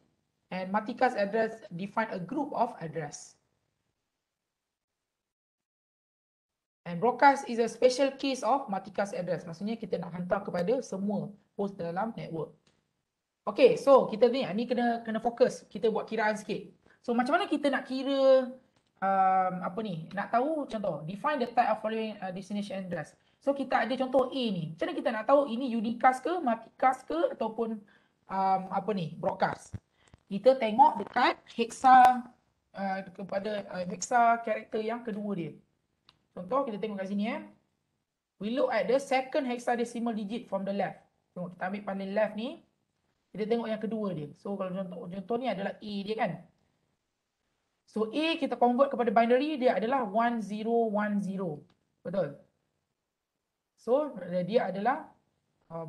Speaker 1: And multicast address define a group of address. And broadcast is a special case of multicast address. Maksudnya kita nak hantar kepada semua host dalam network. Okay, so kita ni kena fokus. Kita buat kiraan sikit. So macam mana kita nak kira nak tahu contoh define the type of following destination address. So kita ada contoh A ni. Macam mana kita nak tahu ini unicast ke, multicast ke ataupun broadcast. Kita tengok dekat hexa kepada hexa karakter yang kedua dia. Contoh kita tengok kat sini We look at the second hexadecimal digit from the left. Tengok kita ambil paling left ni. Kita tengok yang kedua dia. So kalau contoh ni adalah A dia kan. So A kita convert kepada binary dia adalah 1010. Betul. So dia adalah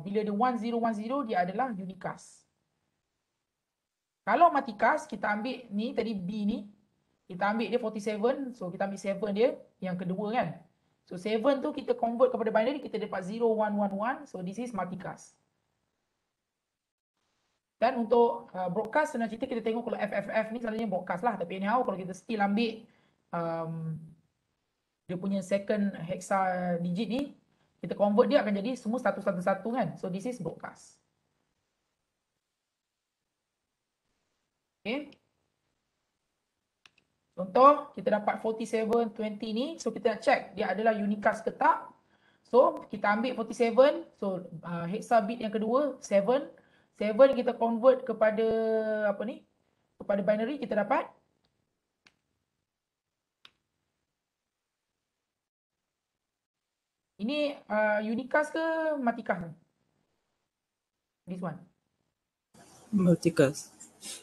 Speaker 1: bila dia 1010 dia adalah unicast. Kalau multicast kita ambil ni tadi B ni. Kita ambil dia 47, so kita ambil 7 dia yang kedua kan. So 7 tu kita convert kepada binary, kita dapat 0111, so this is multicast. Dan untuk broadcast, senang cerita kita tengok kalau FFF ni selalunya broadcast lah. Tapi anyhow, kalau kita still ambil dia punya second hexa digit ni, kita convert dia akan jadi semua 111 kan. So this is broadcast. Okay. Contoh, kita dapat 4720 ni. So, kita nak check dia adalah unicast ke tak. So, kita ambil 47. So, hexa bit yang kedua, 7. 7 kita convert kepada kepada binary, kita dapat ini unicast ke multicast? This one.
Speaker 2: Multicast.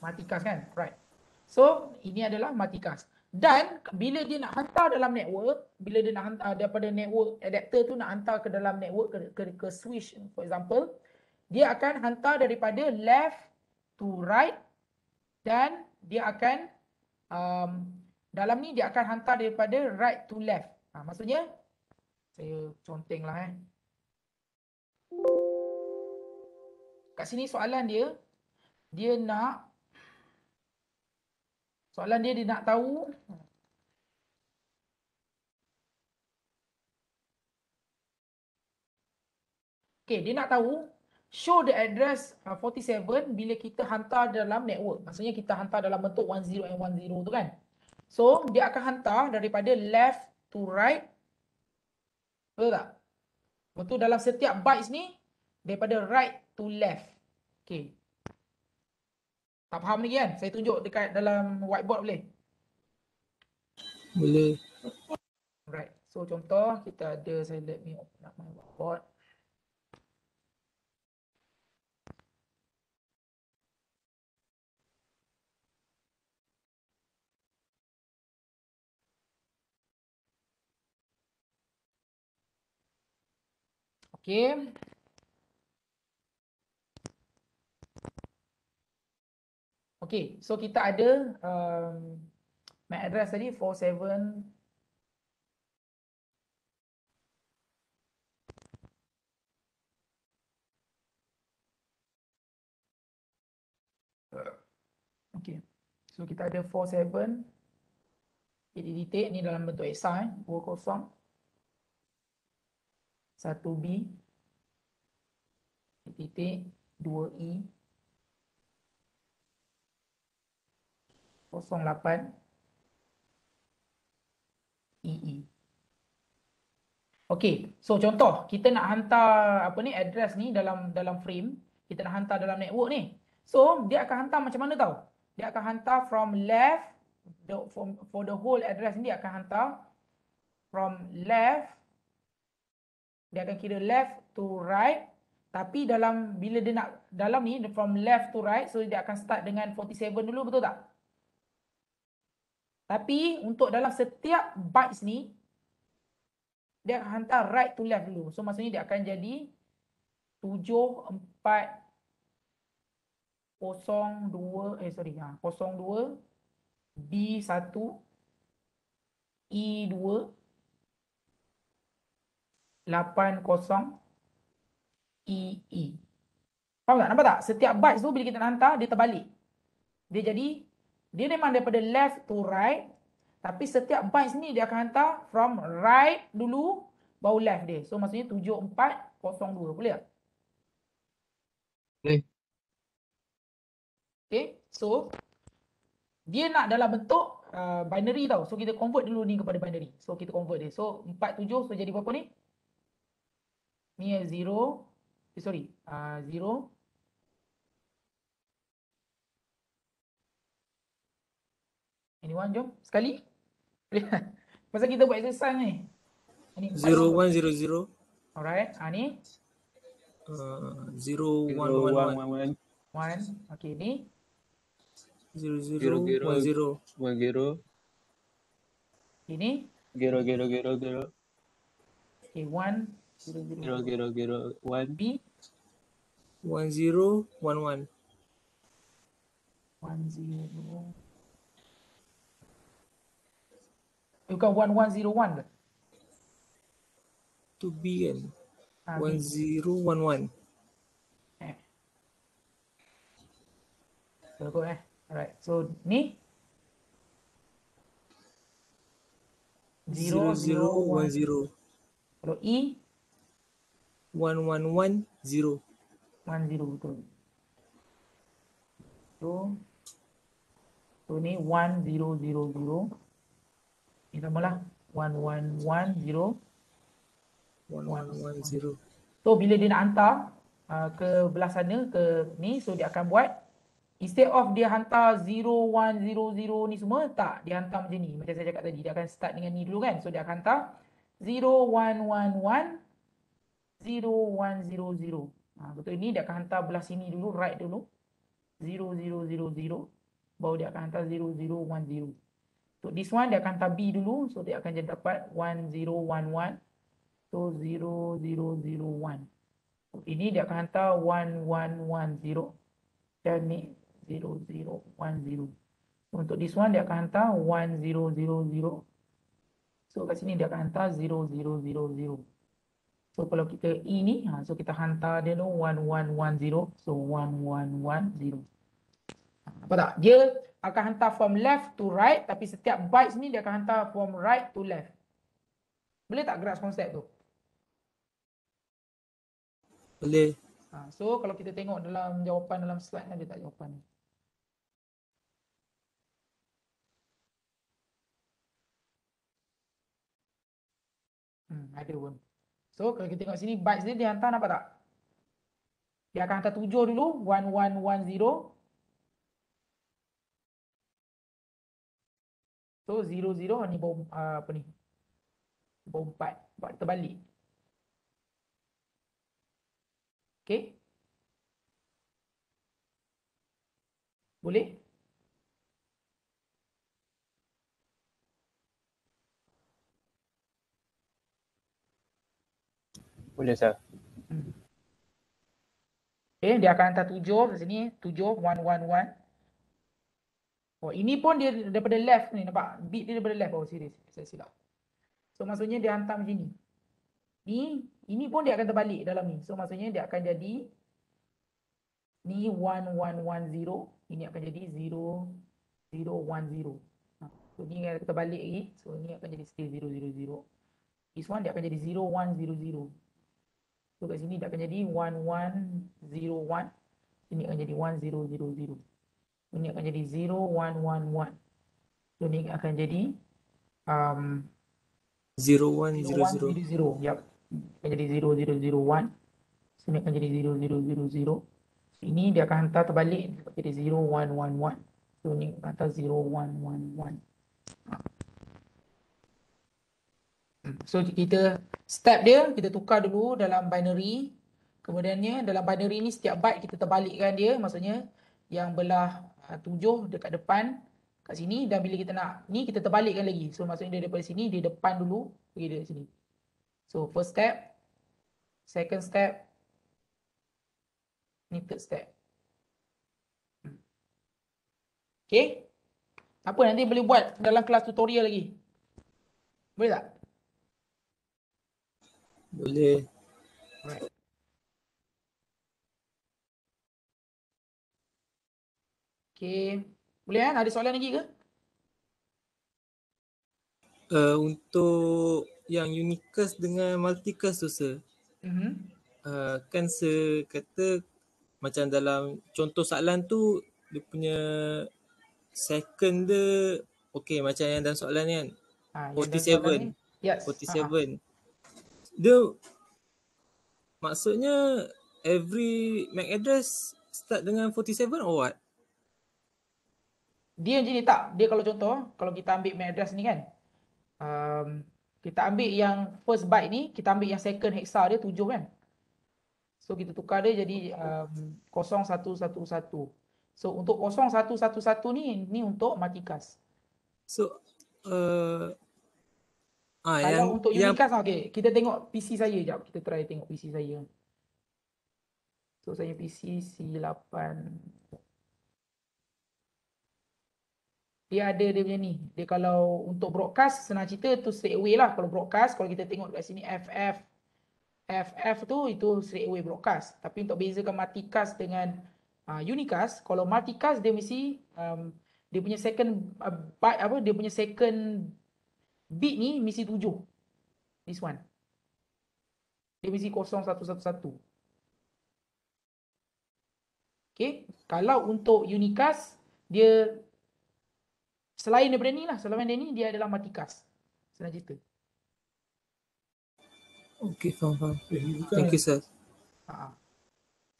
Speaker 1: Multicast kan? Right. So, ini adalah multicast. Dan bila dia nak hantar dalam network, bila dia nak hantar daripada network adapter tu nak hantar ke dalam network ke switch for example, dia akan hantar daripada left to right dan dia akan dalam ni dia akan hantar daripada right to left. Maksudnya saya contenglah kat sini soalan dia nak tahu Okay, dia nak tahu show the address 47 bila kita hantar dalam network. Maksudnya kita hantar dalam bentuk 10 and 10 tu kan. So, dia akan hantar daripada left to right. Betul tak? Betul, dalam setiap bytes ni daripada right to left. Okay. Tak faham lagi kan? Saya tunjuk dekat dalam whiteboard boleh?
Speaker 2: Boleh.
Speaker 1: Right. So contoh kita ada, saya let me open up my whiteboard. Okay. Okay, so kita ada MAC address tadi 47. Okay, so kita ada 47 titik ni dalam bentuk hexa 20 1B titik 2E 08 EE. Okey, so contoh kita nak hantar apa ni address ni dalam frame, kita nak hantar dalam network ni. So dia akan hantar macam mana tau? Dia akan hantar from left for the whole address ni, dia akan hantar from left, dia akan kira left to right, tapi bila dia nak dalam ni from left to right, so dia akan start dengan 47 dulu, betul tak? Tapi untuk dalam setiap bytes ni dia akan hantar right to left dulu. So maksudnya dia akan jadi 7402 02 B1 E2 80 EE. Faham tak? Nampak tak? Setiap bytes tu bila kita nak hantar dia terbalik. Dia memang daripada left to right, tapi setiap bytes ni dia akan hantar from right dulu baru left dia. So maksudnya 7402. Boleh tak?
Speaker 7: Boleh.
Speaker 1: Okay, so dia nak dalam bentuk binary tau. So kita convert dulu ni kepada binary. So kita convert dia. So 47 so jadi berapa ni? Ni 0. 0. Anyone, jom sekali. Pasal kita buat exercise ni.
Speaker 2: 0100
Speaker 1: Alright, ni
Speaker 2: 0111
Speaker 1: 1. Okay, ni
Speaker 2: 0010
Speaker 1: ini.
Speaker 7: Gero
Speaker 1: Okay, 1 0
Speaker 7: 1
Speaker 1: B
Speaker 2: 1011
Speaker 1: 10. Bukan 1101 ke?
Speaker 2: to B kan.
Speaker 1: B.
Speaker 2: 1011
Speaker 1: Betul Alright. So ni
Speaker 2: 0010
Speaker 1: Kalau E
Speaker 2: 1110
Speaker 1: 10 betul. So ni 1000. Ni samalah 1110.
Speaker 2: 1110
Speaker 1: So bila dia nak hantar ke belah sana ke ni, so dia akan buat instead of dia hantar 0100 ni semua, tak, dia hantar macam ni. Macam saya cakap tadi, dia akan start dengan ni dulu kan. So dia akan hantar 0111 0100. Betul, ni dia akan hantar belah sini dulu, right dulu 0000, baru dia akan hantar 0010. So this one dia akan hantar B dulu, so dia akan jadi dapat 1011. So 0001. Ini dia akan hantar 1110 dan ni 0010. Untuk this one dia akan hantar 1000. So kat sini dia akan hantar 0000. So kalau kita E ni, so kita hantar dia tu 1110. So 1110. Apa tak? Dia akan hantar from left to right, tapi setiap bytes ni dia akan hantar from right to left. Boleh tak grasp konsep tu?
Speaker 2: Boleh.
Speaker 1: So kalau kita tengok dalam jawapan dalam slide ni, ada tak jawapan ni? Ada pun. So kalau kita tengok sini bytes dia hantar, nampak tak? Dia akan hantar 7 dulu, 1110. So 00 ni bom apa ni? Bom 4. Buat terbalik. Okey? Boleh?
Speaker 7: Boleh, sir.
Speaker 1: Okay, dia akan hantar 7 kat sini, 7 111. Oh, ini pun dia daripada left ni, nampak? Bit dia daripada left. Oh, serius. Saya silap. So maksudnya dia hantar macam ni. Ini pun dia akan terbalik dalam ni. So maksudnya dia akan jadi ni 1110, ini akan jadi 0010. So ni akan terbalik lagi. So ni akan jadi still 000. This one dia akan jadi 0100. So kat sini dia akan jadi 1101. Ini akan jadi 1000. Ini akan jadi 0111. So ni akan jadi
Speaker 2: 0100.
Speaker 1: Yap. Akan jadi 0001. So ni akan jadi 0000. Ini dia akan hantar terbalik jadi 0111. So ni akan hantar 0111. So kita step dia, kita tukar dulu dalam binary. Kemudiannya dalam binary ni setiap byte kita terbalikkan dia, maksudnya yang belah 7 dekat depan kat sini, dan bila kita nak ni kita terbalikkan lagi. So maksudnya dia daripada sini, dia depan dulu, pergi dia sini. So first step, second step, ni third step. Okay? Apa nanti boleh buat dalam kelas tutorial lagi? Boleh tak?
Speaker 2: Boleh.
Speaker 1: Alright. Okay. Boleh kan? Ada soalan lagi ke?
Speaker 2: Untuk yang unicast dengan multicast tu, sir. Kan sir kata macam dalam contoh soalan tu, dia punya second dia okey macam yang dalam soalan ni kan.
Speaker 1: Yang dalam soalan ni,
Speaker 2: 47.
Speaker 1: yes.
Speaker 2: 47. Dia maksudnya every MAC address start dengan 47 or what?
Speaker 1: Dia macam ni tak? Dia kalau contoh, kalau kita ambil MAC address ni kan, kita ambil yang first byte ni, kita ambil yang second hexa dia 7 kan. So kita tukar dia jadi 0111. So untuk 0111 ni untuk multicast.
Speaker 2: So
Speaker 1: Kalau untuk unicast, okey, kita tengok PC saya jap. Kita try tengok PC saya. So saya PC C8. Dia ada dia punya ni. Dia kalau untuk broadcast, senang cerita tu straight away lah. Kalau broadcast, kalau kita tengok kat sini FF tu itu straight away broadcast. Tapi untuk bezakan multicast dengan unicast, kalau multicast dia mesti dia punya second byte apa, dia punya second bit ni mesti 7. This one. Dia mesti 0111. Okay. Kalau untuk unicast, dia selain daripada ni lah, selain dari ni dia adalah multicast. Senang cerita.
Speaker 2: Okay, faham. Thank you, sir.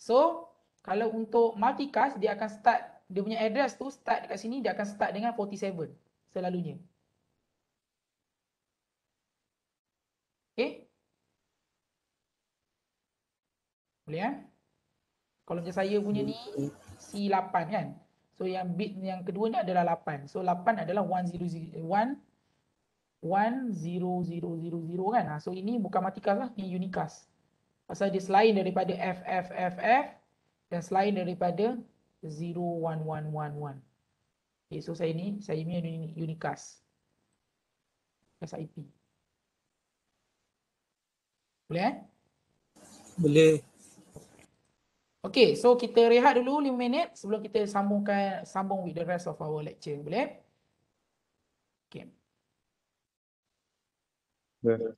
Speaker 1: So, kalau untuk multicast, dia akan start, dia punya address tu start dekat sini, dia akan start dengan 47 selalunya. Okay? Boleh kan? Kalau macam saya punya ni C8 kan. So yang bit yang kedua ni adalah 8. So 8 adalah 1000 kan. So ini bukan multicast lah, ini unicast. Pasal dia selain daripada FF dan selain daripada 01111. Okay, so saya punya unicast. SIP. Boleh kan?
Speaker 2: Boleh.
Speaker 1: Okay, so kita rehat dulu 5 minit sebelum kita sambung with the rest of our lecture. Boleh? Okay.
Speaker 7: Boleh.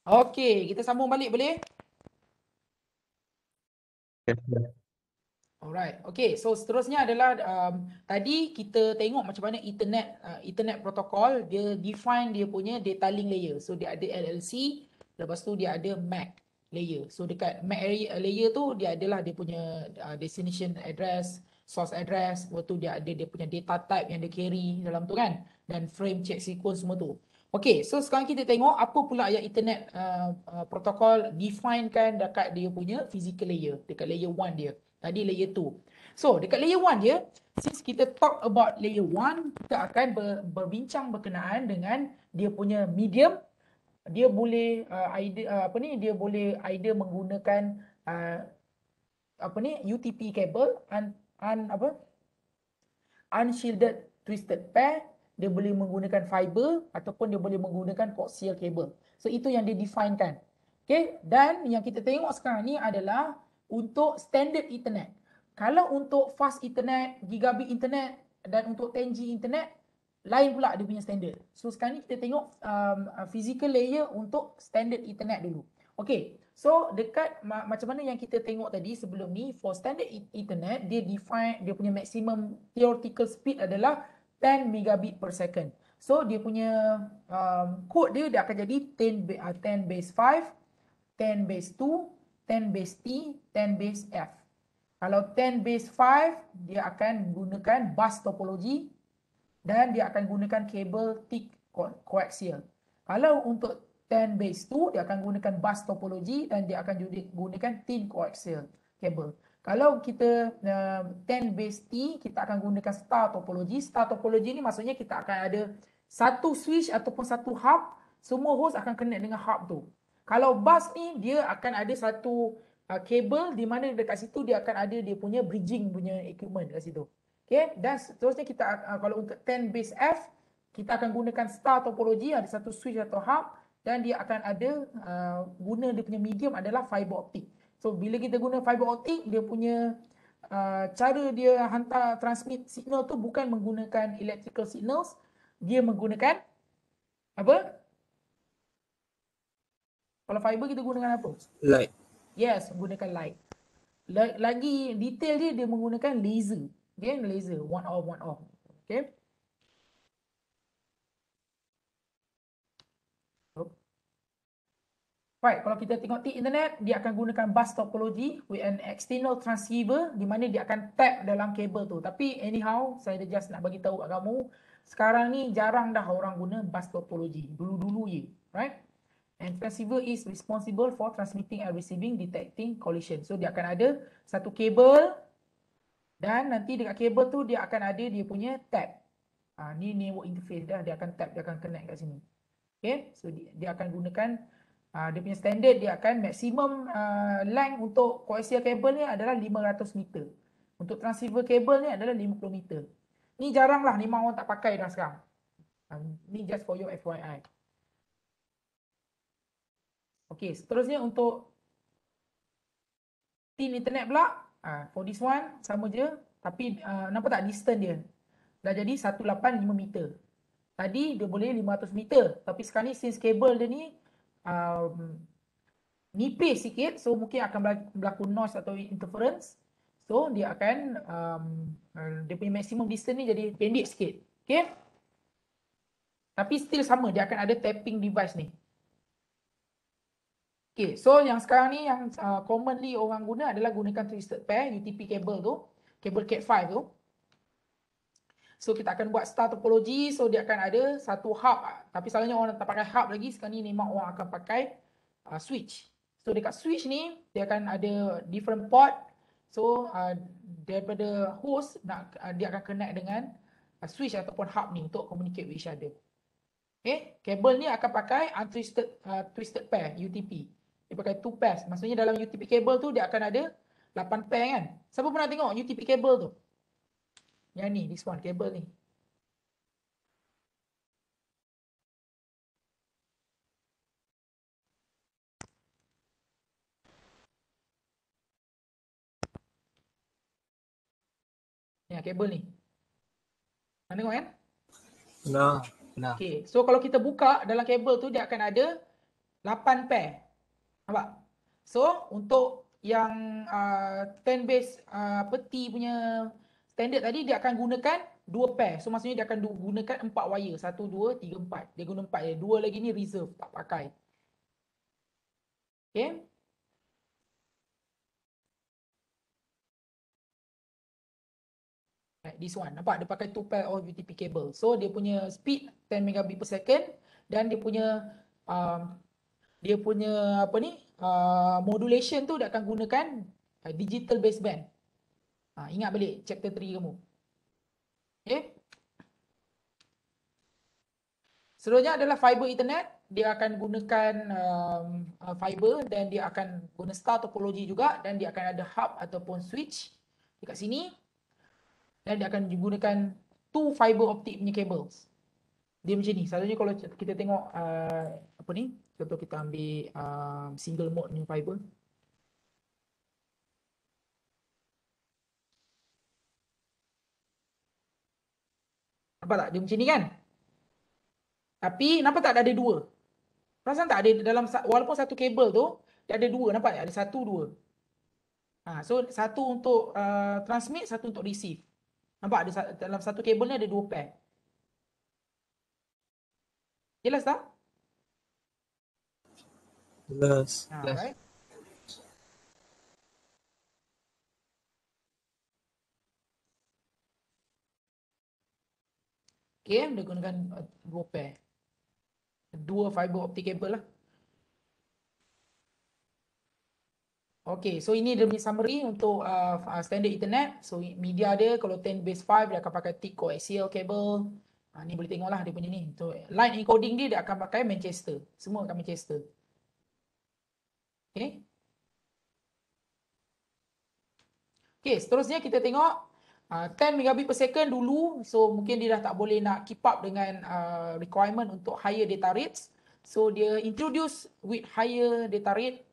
Speaker 1: Okey, kita sambung balik boleh?
Speaker 7: Yes.
Speaker 1: Alright. Okay. So seterusnya adalah tadi kita tengok macam mana Ethernet protocol dia define dia punya data link layer. So dia ada LLC, lepas tu dia ada MAC layer. So dekat MAC layer tu dia adalah dia punya destination address, source address, lepas tu dia ada dia punya data type yang dia carry dalam tu kan, dan frame check sequence semua tu. Okay, so sekarang kita tengok apa pula yang Ethernet protocol definekan dekat dia punya physical layer, dekat layer 1 dia. Tadi layer 2. So, dekat layer 1 dia, since kita talk about layer 1, kita akan berbincang berkenaan dengan dia punya medium. Dia boleh dia boleh either menggunakan UTP cable, unshielded twisted pair, dia boleh menggunakan fiber ataupun dia boleh menggunakan coaxial cable. So itu yang dia definekan. Okay, dan yang kita tengok sekarang ni adalah untuk standard Ethernet. Kalau untuk fast Ethernet, gigabit Internet dan untuk 10G Internet, lain pula dia punya standard. So sekarang ni kita tengok physical layer untuk standard Ethernet dulu. Okay, so dekat macam mana yang kita tengok tadi sebelum ni, for standard Ethernet, dia define dia punya maximum theoretical speed adalah 10 megabit per second. So dia punya code dia akan jadi 10 base 5, 10 base 2, 10 base T, 10 base F. Kalau 10 base 5, dia akan gunakan bus topology dan dia akan gunakan kabel thick coaxial. Kalau untuk 10 base 2, dia akan gunakan bus topology dan dia akan gunakan thin coaxial kabel. Kalau kita 10 base T, kita akan gunakan star topology. Star topology ni maksudnya kita akan ada satu switch ataupun satu hub, semua host akan connect dengan hub tu. Kalau bus ni, dia akan ada satu kabel di mana dekat situ dia akan ada dia punya bridging punya equipment dekat situ. Okay, dan seterusnya kita kalau untuk 10 base F, kita akan gunakan star topology, ada satu switch atau hub dan dia akan ada guna dia punya medium adalah fiber optic. So bila kita guna fiber optic, dia punya cara dia hantar transmit signal tu bukan menggunakan electrical signals, dia menggunakan apa? Kalau fiber kita gunakan apa?
Speaker 2: Light.
Speaker 1: Yes, menggunakan light. Lagi detail dia menggunakan laser. Okay, laser, one off. Okay. Right, kalau kita tengok di internet, dia akan gunakan bus topology with an external transceiver di mana dia akan tap dalam kabel tu. Tapi anyhow, saya just nak bagi tahu kat kamu, sekarang ni jarang dah orang guna bus topology. Dulu-dulu je, right? And transceiver is responsible for transmitting and receiving, detecting collision. So dia akan ada satu kabel dan nanti dekat kabel tu dia akan ada dia punya tap. Ni network interface dah, dia akan tap, dia akan connect kat sini. Okay, so dia akan gunakan dia punya standard, dia akan maximum length untuk coaxial cable ni adalah 500 meter. Untuk transceiver cable ni adalah 50 meter. Ni jarang lah, memang orang tak pakai dah sekarang. Ni just for your FYI. Okay, seterusnya untuk thin internet pula, for this one sama je, tapi nampak tak distance dia? Dah jadi 185 meter. Tadi dia boleh 500 meter, tapi sekarang ni since kabel dia ni nipis sikit, so mungkin akan berlaku noise atau interference. So dia akan dia punya maximum distance ni jadi pendek sikit. Okay, tapi still sama, dia akan ada tapping device ni. Okay, so yang sekarang ni yang commonly orang guna adalah gunakan twisted pair UTP cable tu, kabel Cat 5 tu. So kita akan buat star topology, so dia akan ada satu hub, tapi selalunya orang tak pakai hub lagi, sekarang ni memang orang akan pakai switch. So dekat switch ni dia akan ada different port. So daripada host dia akan connect dengan switch ataupun hub ni untuk communicate with each other. Okay, kabel ni akan pakai twisted pair UTP. Dia pakai 2 pairs. Maksudnya dalam UTP kabel tu dia akan ada 8 pair kan. Siapa pernah tengok UTP kabel tu? Yang ni, this one, kabel ni. Ya, kabel ni. Pernah tengok kan?
Speaker 2: Nah.
Speaker 7: Nah.
Speaker 1: Okay, so kalau kita buka dalam kabel tu dia akan ada 8 pair. Nampak? So, untuk yang 10 base peti punya standard tadi, dia akan gunakan 2 pair. So, maksudnya dia akan gunakan 4 wire. 1, 2, 3, 4. Dia guna 4 je. 2 lagi ni reserve, tak pakai. Okay. Like this one. Nampak? Dia pakai 2 pair of UTP cable. So, dia punya speed 10 megabit per second dan dia punya apa ni? Modulation tu dia akan gunakan digital baseband. Ingat balik chapter 3 kamu. Okay. Seterusnya adalah fiber Ethernet. Dia akan gunakan fiber dan dia akan guna star topology juga dan dia akan ada hub ataupun switch dekat sini dan dia akan digunakan 2 fiber optic punya cables. Dia macam ni. Selalunya kalau kita tengok apa ni? Contoh kita ambil single mode ni fiber. Nampak tak? Dia macam ni kan? Tapi nampak tak ada 2? Perasan tak ada dalam walaupun satu kabel tu dia ada 2, nampak tak? Ada 1, 2. So satu untuk transmit, satu untuk receive. Nampak ada dalam satu kabel ni ada 2 pair. Jelas tak?
Speaker 2: Jelas.
Speaker 1: Right. Okay, dia gunakan 2 pair. 2 fiber optic cable lah. Okay, so ini dia punya summary untuk standard Ethernet. So media dia kalau 10 base 5 dia akan pakai thick coaxial cable. Ni boleh tengok lah dia punya ni. So line encoding dia akan pakai Manchester. Semua akan Manchester. Okay. Okay, seterusnya kita tengok 10 megabit per second dulu. So mungkin dia dah tak boleh nak keep up dengan requirement untuk higher data rates. So dia introduce with higher data rate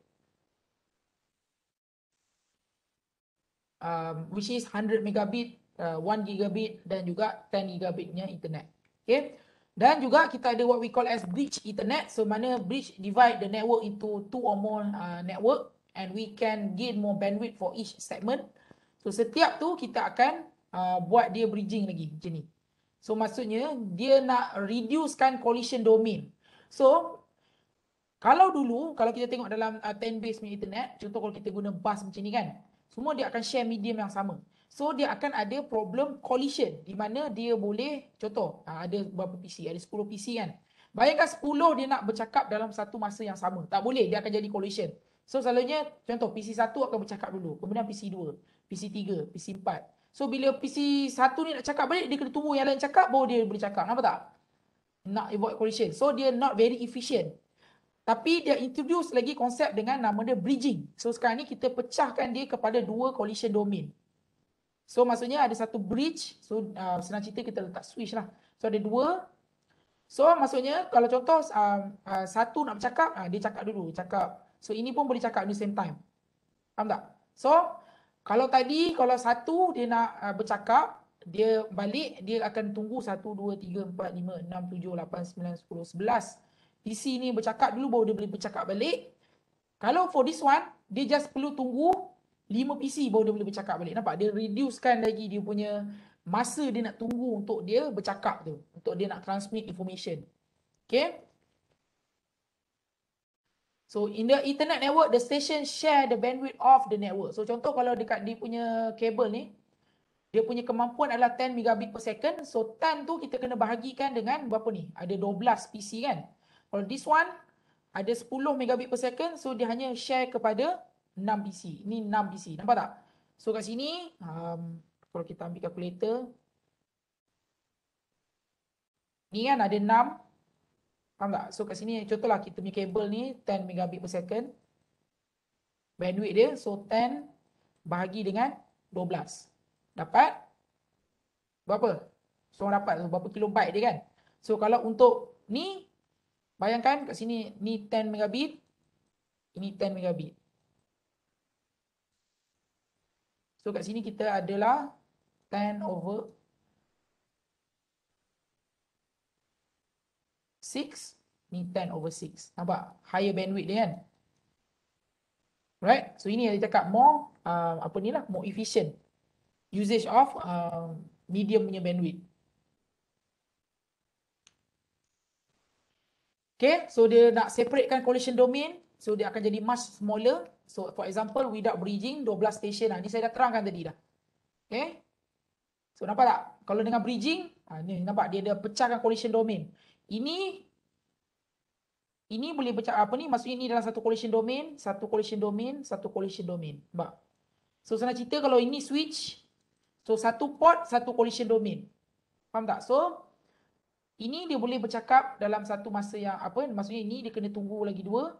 Speaker 1: which is 100 megabit, 1 gigabit dan juga 10 gigabitnya internet. Okay. Dan juga kita ada what we call as bridge Ethernet. So mana bridge divide the network into 2 or more network and we can gain more bandwidth for each segment. So setiap tu kita akan buat dia bridging lagi macam ni. So maksudnya dia nak reducekan collision domain. So kalau dulu kalau kita tengok dalam 10 base punya Ethernet, contoh kalau kita guna bus macam ni kan, semua dia akan share medium yang sama. So dia akan ada problem collision di mana dia boleh, contoh ada berapa PC, ada 10 PC kan. Bayangkan 10 dia nak bercakap dalam satu masa yang sama. Tak boleh, dia akan jadi collision. So selalunya contoh PC 1 akan bercakap dulu, kemudian PC 2, PC 3, PC 4. So bila PC 1 ni nak cakap balik, dia kena tunggu yang lain cakap baru dia boleh cakap. Nampak tak? Nak avoid collision. So dia not very efficient. Tapi dia introduce lagi konsep dengan nama dia bridging. So sekarang ni kita pecahkan dia kepada 2 collision domain. So maksudnya ada satu bridge. So senang cerita kita letak switch lah. So ada 2. So maksudnya kalau contoh satu nak bercakap, dia cakap dulu. So ini pun boleh cakap at the same time. Faham tak? So kalau tadi, kalau satu dia nak bercakap, dia balik, dia akan tunggu 1, 2, 3, 4, 5, 6, 7, 8, 9, 10, 11. PC ni bercakap dulu baru dia boleh bercakap balik. Kalau for this one, dia just perlu tunggu 5 PC baru dia boleh bercakap balik. Nampak? Dia reducekan lagi dia punya masa dia nak tunggu untuk dia bercakap tu. Untuk dia nak transmit information. Okay? So in the Ethernet network, the station share the bandwidth of the network. So contoh kalau dekat dia punya kabel ni, dia punya kemampuan adalah 10 megabit per second. So 10 tu kita kena bahagikan dengan berapa ni? Ada 12 PC kan? Kalau this one ada 10 megabit per second, so dia hanya share kepada 6 PC. Ini 6 PC. Nampak tak? So kat sini, kalau kita ambil calculator, ni kan ada 6. Faham tak? So kat sini, contohlah kita punya kabel ni 10 megabit per second. Bandwidth dia, so 10 bahagi dengan 12. Dapat berapa? So dapat berapa kilobyte dia kan? So kalau untuk ni, bayangkan kat sini ni 10 megabit, ini 10 megabit. So kat sini kita adalah 10 over 6 Ni 10/6. Nampak? Higher bandwidth dia kan? Right? So ini yang dia cakap more more efficient usage of medium punya bandwidth. Okay, so dia nak separatekan collision domain, so dia akan jadi much smaller. So for example, without bridging 12 station. Ni saya dah terangkan tadi dah. Okay. So nampak tak? Kalau dengan bridging, ni nampak dia dah pecahkan collision domain. Ini boleh pecah maksudnya ini dalam satu collision domain, satu collision domain, satu collision domain. Nampak? So senang cerita kalau ini switch, so satu port, satu collision domain. Faham tak? So ini dia boleh bercakap dalam satu masa yang maksudnya ini dia kena tunggu lagi 2,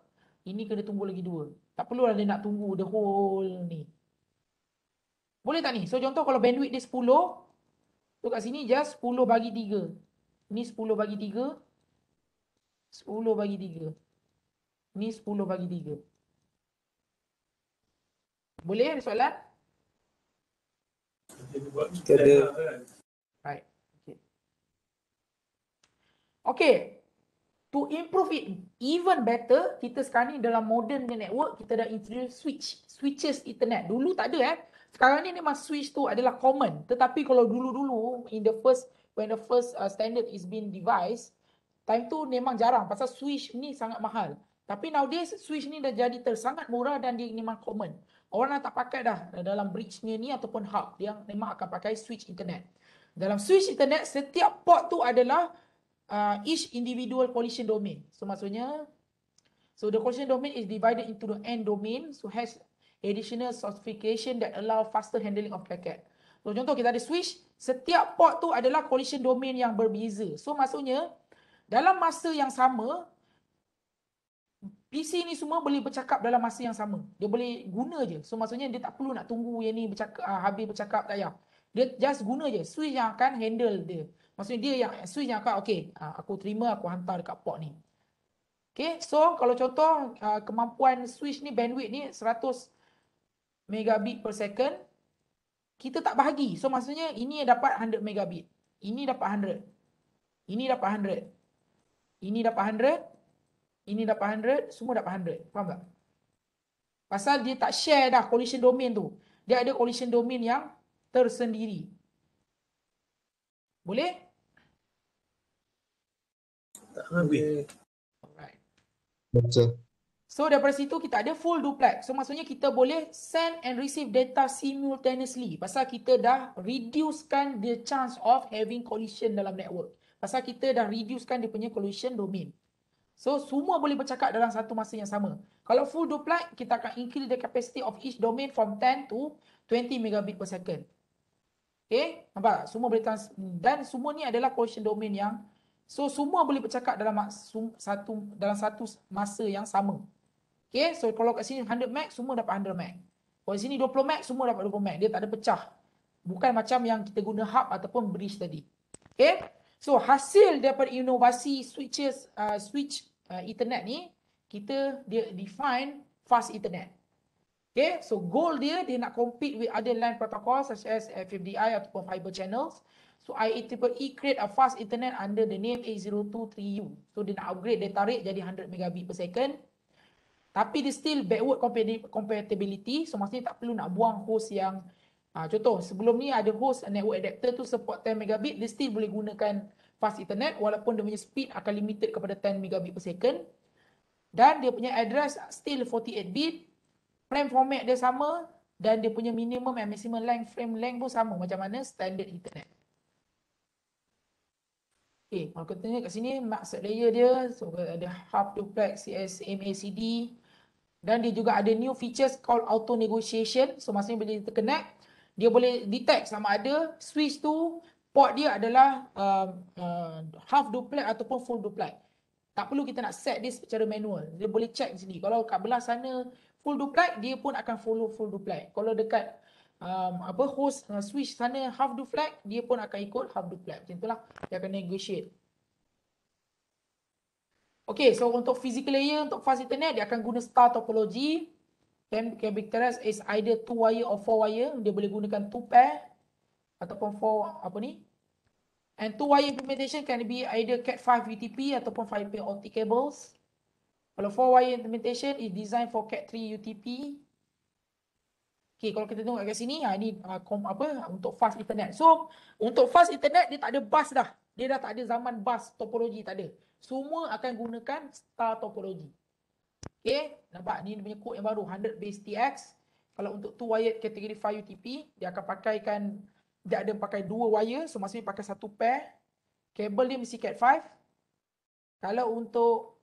Speaker 1: ini kena tunggu lagi 2. Tak perlulah dia nak tunggu the whole ni. Boleh tak ni? So contoh kalau bandwidth dia 10, so kat sini just 10 bagi 3. Ini 10 bagi 3. 10 bagi 3. Ini 10 bagi 3. Boleh ada soalan?
Speaker 2: Kita ada.
Speaker 1: Right. Okay. To improve it even better, kita sekarang ni dalam modern network, kita dah introduce switches Ethernet. Dulu tak ada Sekarang ni memang switch tu adalah common. Tetapi kalau dulu-dulu, when the first standard is being devised, time tu memang jarang pasal switch ni sangat mahal. Tapi nowadays switch ni dah jadi sangat murah dan dia memang common. Orang dah tak pakai dah dalam bridge-nya ni ataupun hub. Dia memang akan pakai switch Ethernet. Dalam switch Ethernet, setiap port tu adalah each individual collision domain. So maksudnya, the collision domain is divided into the N domain, so has additional sophistication that allow faster handling of packet. So contoh kita ada switch, setiap port tu adalah collision domain yang berbeza. So maksudnya, dalam masa yang sama, PC ni semua boleh bercakap dalam masa yang sama. Dia boleh guna je. So maksudnya dia tak perlu nak tunggu yang ni habis bercakap, tak payah. Dia just guna je. Switch yang akan handle dia. Maksudnya dia yang switch yang akan aku terima, aku hantar dekat port ni. Okay, so kalau contoh kemampuan switch ni bandwidth ni 100 megabit per second, kita tak bahagi. So maksudnya ini dapat 100 megabit. Ini dapat 100. Ini dapat 100. Ini dapat 100. Ini dapat 100. Semua dapat 100. Faham tak? Pasal dia tak share dah collision domain tu. Dia ada collision domain yang tersendiri. Boleh?
Speaker 2: Tak habis.
Speaker 1: Alright.
Speaker 7: Betul.
Speaker 1: So daripada situ kita ada full duplex. So maksudnya kita boleh send and receive data simultaneously. Pasal kita dah reducekan the chance of having collision dalam network. Pasal kita dah reducekan dia punya collision domain. So semua boleh bercakap dalam satu masa yang sama. Kalau full duplex, kita akan increase the capacity of each domain from 10 to 20 megabit per second. Okay, nampak? Semua boleh dan semua ni adalah collision domain yang semua boleh bercakap dalam satu masa yang sama. Okay, so kalau kat sini 100 meg, semua dapat 100 meg. Kalau sini 20 meg, semua dapat 20 meg. Dia tak ada pecah. Bukan macam yang kita guna hub ataupun bridge tadi. Okay, so hasil daripada inovasi switch Ethernet ni, dia define fast Ethernet. Okay, so goal dia nak compete with other LAN protocols such as FFDI ataupun fiber channels. So IEEE create a fast Ethernet under the name 8023U. So dia nak upgrade data rate jadi 100 megabit per second. Tapi dia still backward compatibility. So maksudnya tak perlu nak buang host yang contoh sebelum ni ada host network adapter tu support 10 megabit, dia still boleh gunakan fast Ethernet walaupun dia punya speed akan limited kepada 10 megabit per second. Dan dia punya address still 48 bit. Frame format dia sama dan dia punya minimum and maximum frame length pun sama macam mana standard Ethernet. Okay, kalau kita tengok kat sini maksud layer dia, so ada half duplex CSMA/CD dan dia juga ada new features called auto negotiation. So maksudnya bila dia terconnect, dia boleh detect sama ada switch tu port dia adalah half duplex ataupun full duplex. Tak perlu kita nak set dia secara manual. Dia boleh check sendiri. Kalau kat belah sana full duplex, dia pun akan follow full duplex. Kalau dekat host switch sana half duplex, dia pun akan ikut half duplex. Macam itulah dia akan negotiate. Okay, so untuk physical layer, untuk fast Ethernet, dia akan guna star topology. Can be characterized as either 2 wire or 4 wire. Dia boleh gunakan 2 pair ataupun 4 And 2-wire implementation can be either Cat5 UTP ataupun 5-pin optic cables. Kalau 4-wire implementation is designed for Cat3 UTP. Okay, kalau kita tengok kat sini, ni untuk fast internet. So, untuk fast internet, dia tak ada bus dah. Dia dah tak ada zaman bus topologi, tak ada. Semua akan gunakan star topologi. Okay, nampak ni dia punya kod yang baru, 100 base TX. Kalau untuk 2-wire kategori 5 UTP, dia akan pakaikan, dia ada pakai 2 wire, so maksudnya pakai 1 pair. Kabel dia mesti Cat5. Kalau untuk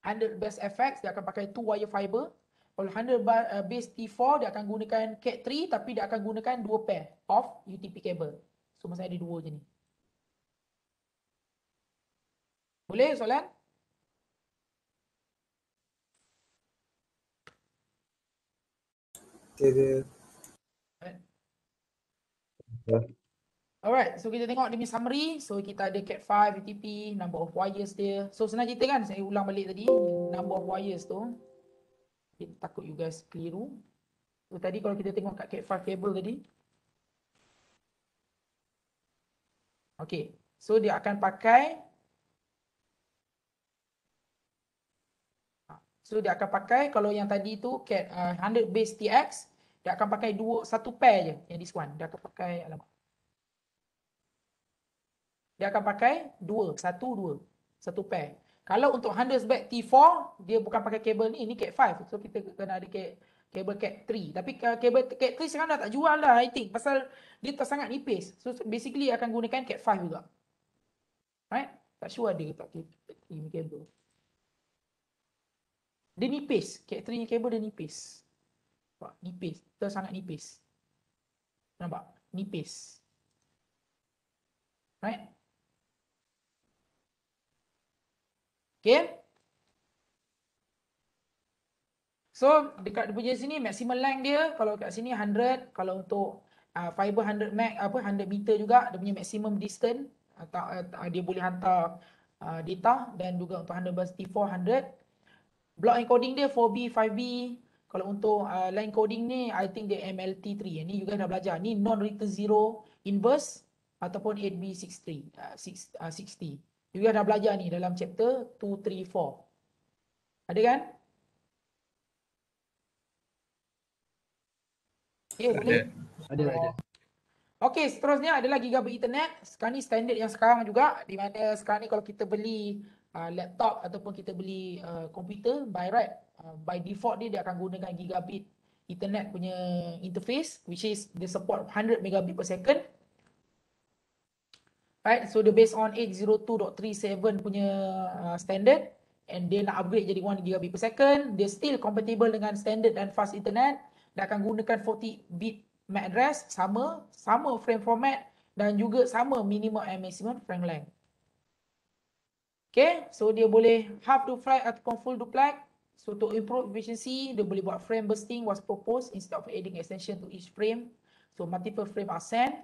Speaker 1: 100 base FX, dia akan pakai 2 wire fiber. Kalau 100 base T4, dia akan gunakan Cat3, tapi dia akan gunakan 2 pair of UTP cable. So maksudnya ada 2 je ni. Boleh soalan?
Speaker 2: Okay.
Speaker 1: Alright, so kita tengok dia punya summary. So kita ada Cat5 UTP, number of wires dia. So senang cerita kan, saya ulang balik tadi, number of wires tu. Kita takut you guys keliru. So tadi kalau kita tengok kat Cat5 cable tadi. Okay, so dia akan pakai. So dia akan pakai, kalau yang tadi tu Cat 100 base TX, dia akan pakai 1 pair je, yang this one. Dia akan pakai, alamak. Dia akan pakai 2, 1 pair. Kalau untuk 100 back T4, dia bukan pakai kabel ni Cat5. So kita kena ada kabel Cat3. Tapi kabel Cat3 sekarang dah tak jual dah, I think. Pasal dia tak sangat nipis. So basically akan gunakan Cat5 juga. Right? Tak sure ada ke tak kabel. Dia nipis. Cat3 ni kabel dia nipis. Nampak? Nipis. Sangat nipis. Nampak? Nipis. Right? Okay. So dekat dia punya sini maximum length dia, kalau kat sini 100, kalau untuk fiber 100 100 meter juga dia punya maximum distance, dia boleh hantar data, dan juga untuk 100 T4 100. Block encoding dia 4B, 5B. Kalau untuk line coding ni, I think dia MLT3. Ni juga dah belajar. Ni non-return zero inverse ataupun 8B63, 60. Juga dah belajar ni dalam chapter 2, 3, 4. Ada kan? Okay, boleh?
Speaker 7: Ada.
Speaker 1: Okay, seterusnya adalah gigabit internet. Sekarang ni standard yang sekarang juga, di mana sekarang ni kalau kita beli laptop ataupun kita beli komputer by right, by default dia akan gunakan gigabit internet punya interface, which is dia support 100 megabit per second. Right, so dia based on 802.37 punya standard, and dia nak upgrade jadi 1 gigabit per second. Dia still compatible dengan standard dan fast internet. Dia akan gunakan 40 bit MAC address, sama frame format, dan juga sama minimum and maximum frame length. Okay, so dia boleh half duplex ataupun full duplex. So to improve efficiency, dia boleh buat frame bursting was proposed instead of adding extension to each frame. So multiple frame are sent.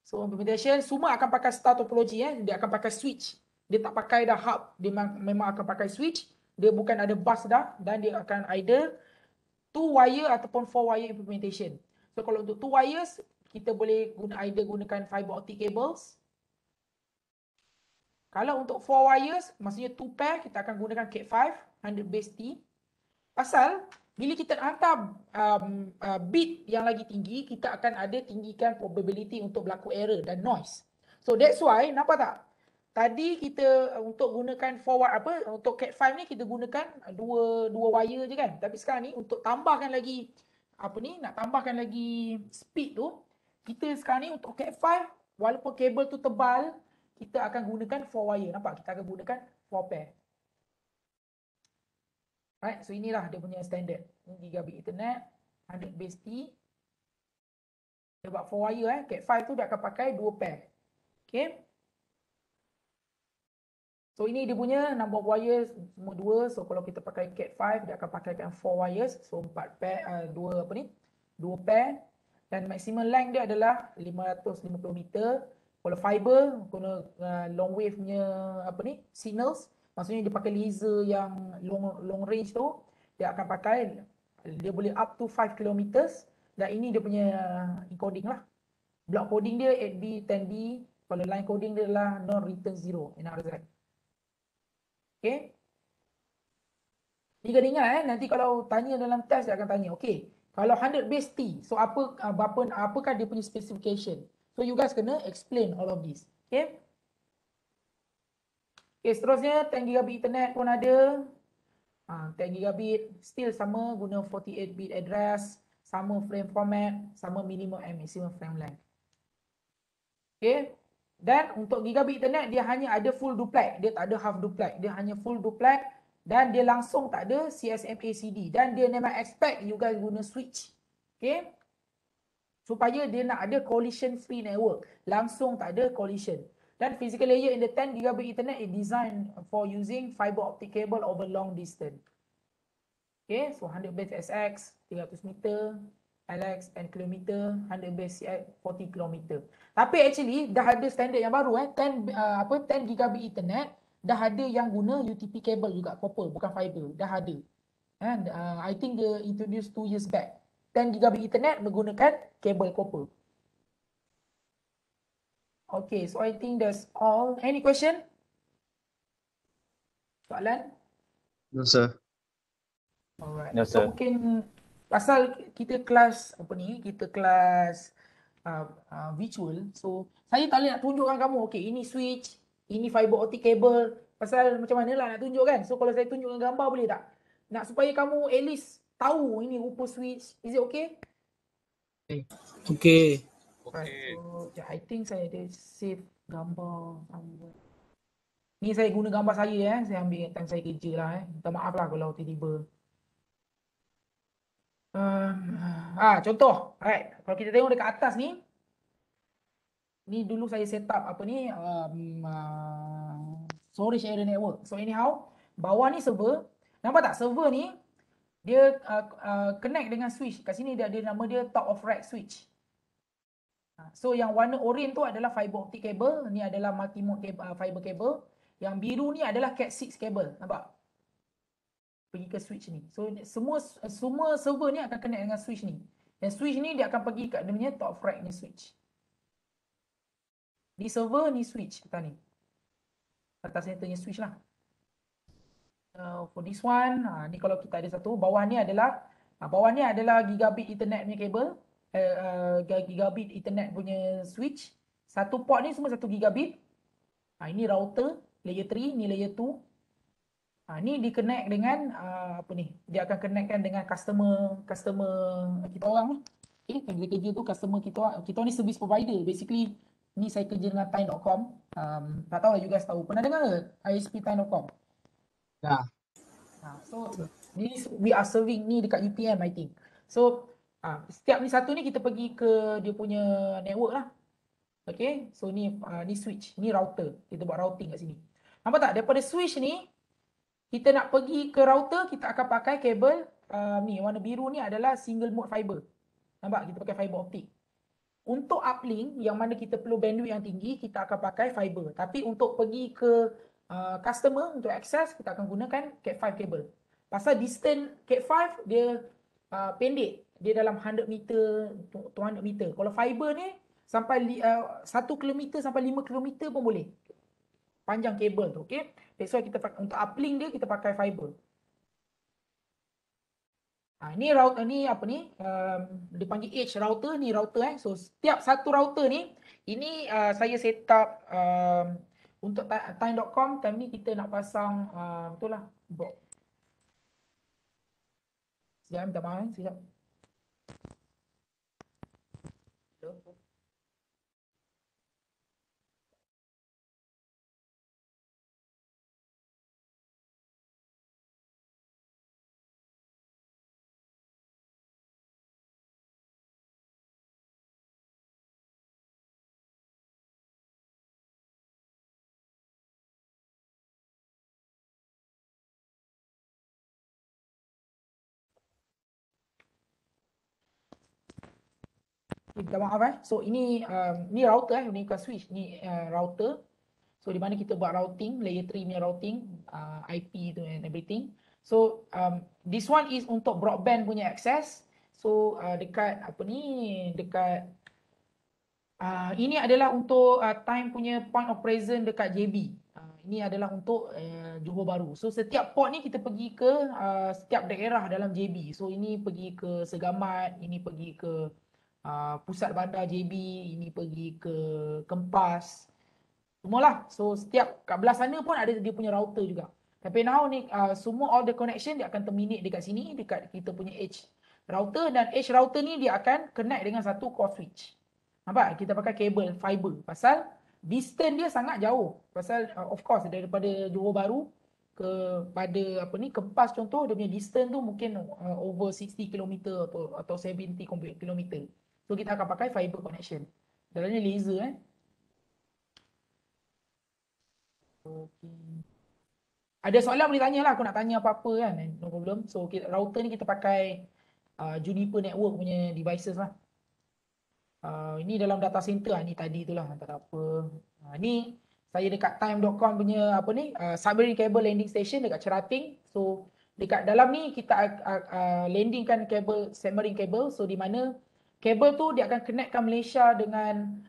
Speaker 1: So implementation semua akan pakai star topology, dia akan pakai switch. Dia tak pakai dah hub, dia memang akan pakai switch. Dia bukan ada bus dah, dan dia akan either 2 wire ataupun 4 wire implementation. So kalau untuk 2 wires, kita boleh gunakan fiber optic cables. Kalau untuk 4 wires, maksudnya 2 pair, kita akan gunakan Cat5 100 base T. Pasal bila kita hantar bit yang lagi tinggi, kita akan ada tinggikan probability untuk berlaku error dan noise. So that's why, nampak tak? Tadi kita untuk gunakan untuk Cat5 ni kita gunakan dua wire je kan. Tapi sekarang ni untuk tambahkan lagi nak tambahkan lagi speed tu, kita sekarang ni untuk Cat5 walaupun kabel tu tebal, kita akan gunakan 4 wire. Nampak? Kita akan gunakan 4 pair. Right, so inilah dia punya standard. Gigabit internet, 100 base T. Dia buat 4 wire Cat5 tu dia akan pakai 2 pair. Okay. So ini dia punya number of wires semua 2. So kalau kita pakai Cat5 dia akan pakaikan 4 wires. So 4 pair 2 pair, dan maximum length dia adalah 550 meter. Kalau fiber guna long wave punya signals, maksudnya dia pakai laser yang long range tu, dia akan pakai, dia boleh up to 5 km, dan ini dia punya encoding lah. Block coding dia 8B, 10B. Kalau line coding dia adalah non-return 0, NRZ. Okay. Ni kena ingat nanti kalau tanya dalam test dia akan tanya, okay, kalau 100 base T, so apakah dia punya specification? So you guys kena explain all of this. Okay. Okay, seterusnya 10 gigabit internet pun ada. 10 gigabit still sama, guna 48-bit address, sama frame format, sama minimum and maximum frame length. Okay. Dan untuk gigabit internet dia hanya ada full duplex, dia tak ada half duplex, dia hanya full duplex. Dan dia langsung tak ada CSMA CD. Dan dia memang expect you guys guna switch. Okay. Supaya dia nak ada collision free network. Langsung tak ada collision. Dan physical layer in the 10 gigabit internet is designed for using fiber optic cable over long distance. Okay. So 100 base SX, 300 meter. LX and kilometer, 100 base CX, 40 km. Tapi actually dah ada standard yang baru 10 gigabit internet. Dah ada yang guna UTP cable juga, copper, bukan fiber. Dah ada. And I think dia introduced 2 years back. 10 gigabit internet menggunakan kabel copper. Okay, so I think that's all. Any question? Soalan?
Speaker 7: No, sir.
Speaker 1: Alright.
Speaker 7: No,
Speaker 1: So
Speaker 7: sir.
Speaker 1: mungkin pasal kita kelas kita kelas virtual. So saya tak boleh nak tunjukkan kamu, okay, ini switch, ini fiber optic cable. Pasal macam mana lah nak tunjuk kan. So kalau saya tunjukkan gambar boleh tak? Nak supaya kamu at least tahu ini rupa switch. Is it okay?
Speaker 2: Okay.
Speaker 1: Right. So I think saya ada save gambar. Ni saya guna gambar saya saya ambil time saya kerja lah Minta maaf lah kalau tiba-tiba. Contoh. Alright. Kalau kita tengok dekat atas ni. Ni dulu saya set up storage area network. So anyhow, bawah ni server. Nampak tak server ni dia connect dengan switch. Kat sini dia ada nama dia top of rack switch. So yang warna oren tu adalah fiber optic cable, ni adalah multi-mode fiber cable. Yang biru ni adalah Cat6 cable. Nampak? Pergi ke switch ni. So semua server ni akan connect dengan switch ni. Dan switch ni dia akan pergi kat dia punya top of rack ni switch. Di server ni switch atas ni. Atas centernya switch lah. For this one, ni kalau kita ada satu, bawah ni adalah gigabit internet punya kabel, gigabit internet punya switch. Satu port ni semua 1 gigabit. Ini router layer 3, ni layer 2. Ni di-connect dengan dia akan connectkan dengan customer kita orang ni. Okay, yang kerja tu customer kita ni service provider. Basically ni saya kerja dengan Time.com. Tak tahu lah you guys tahu. Pernah dengar ke ISP Time.com?
Speaker 7: Dah.
Speaker 1: So we are serving ni dekat UPM I think. So setiap ni satu ni kita pergi ke dia punya network lah. Okay, so ni switch, ni router. Kita buat routing kat sini. Nampak tak? Daripada switch ni kita nak pergi ke router, kita akan pakai kabel ni warna biru ni adalah single mode fiber. Nampak? Kita pakai fiber optic. Untuk uplink yang mana kita perlu bandwidth yang tinggi, kita akan pakai fiber. Tapi untuk pergi ke customer untuk access, kita akan gunakan Cat5 cable. Pasal distance Cat5 dia pendek. Dia dalam 100 meter, 200 meter. Kalau fiber ni sampai 1 km sampai 5 km pun boleh. Panjang kabel tu, okey. That's why kita pakai untuk uplink dia kita pakai fiber. Ni router ni dia panggil edge router, ni router So setiap satu router ni ini saya set up untuk Time.com. Time ni kita nak pasang betul lah box. Sekejap minta maaf sekejap. Minta maaf So ini router ni bukan switch, ni router. So di mana kita buat routing, layer 3 punya routing, IP tu and everything. So this one is untuk broadband punya access. So dekat dekat Ini adalah untuk time punya point of presence dekat JB. Ini adalah untuk Johor Bahru. So setiap port ni kita pergi ke setiap daerah dalam JB. So ini pergi ke Segamat, ini pergi ke pusat bandar JB, ini pergi ke Kempas. Semualah. So setiap kat belah sana pun ada dia punya router juga. Tapi now ni semua all the connection dia akan terminate dekat sini, dekat kita punya edge router, dan edge router ni dia akan connect dengan satu core switch. Nampak? Kita pakai kabel fiber pasal distance dia sangat jauh. Pasal of course daripada Johor Bahru kepada Kempas contoh, dia punya distance tu mungkin over 60 km atau 70 km. So kita akan pakai fiber connection. Dalamnya laser Okay. Ada soalan boleh tanya lah, aku nak tanya apa-apa kan, no problem. So router ni kita pakai Juniper Network punya devices lah. Ini dalam data center ni tadi tu lah, tak ada apa. Ni saya dekat time.com punya submarine cable landing station dekat Cerating. So dekat dalam ni kita landingkan kabel submarine cable. So di mana kabel tu dia akan connectkan Malaysia dengan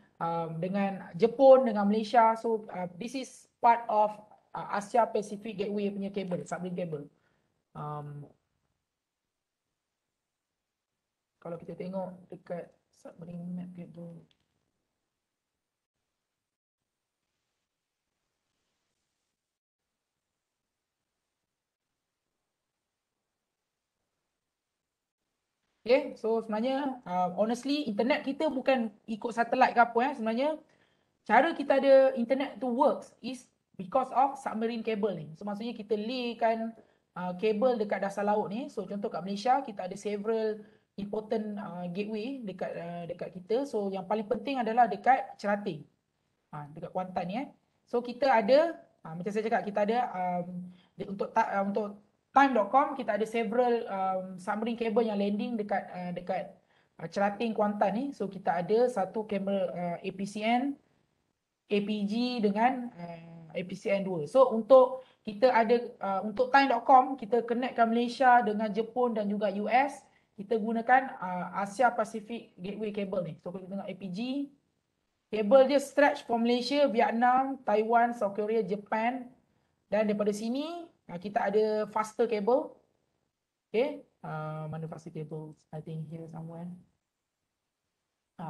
Speaker 1: Jepun, dengan Malaysia. So this is part of Asia Pacific Gateway punya kabel, submarine cable. Kalau kita tengok dekat submarine map cable, okay, so sebenarnya honestly internet kita bukan ikut satelit ke apa sebenarnya. Cara kita ada internet to works is because of submarine cable ni. So maksudnya kita laykan kabel dekat dasar laut ni. So contoh kat Malaysia kita ada several important gateway dekat kita. So yang paling penting adalah dekat Cerating, dekat Kuantan ni. So kita ada macam saya cakap, kita ada untuk time.com kita ada several submarine cable yang landing dekat Cerating Kuantan ni. So kita ada satu kabel APCN, APG dengan APCN 2. So untuk kita ada untuk time.com kita connectkan Malaysia dengan Jepun dan juga US. Kita gunakan Asia Pacific Gateway Cable ni. So kita tengok APG. Kabel dia stretch from Malaysia, Vietnam, Taiwan, South Korea, Japan. Dan daripada sini kita ada faster cable. Okay. Mana faster cable? I think here somewhere.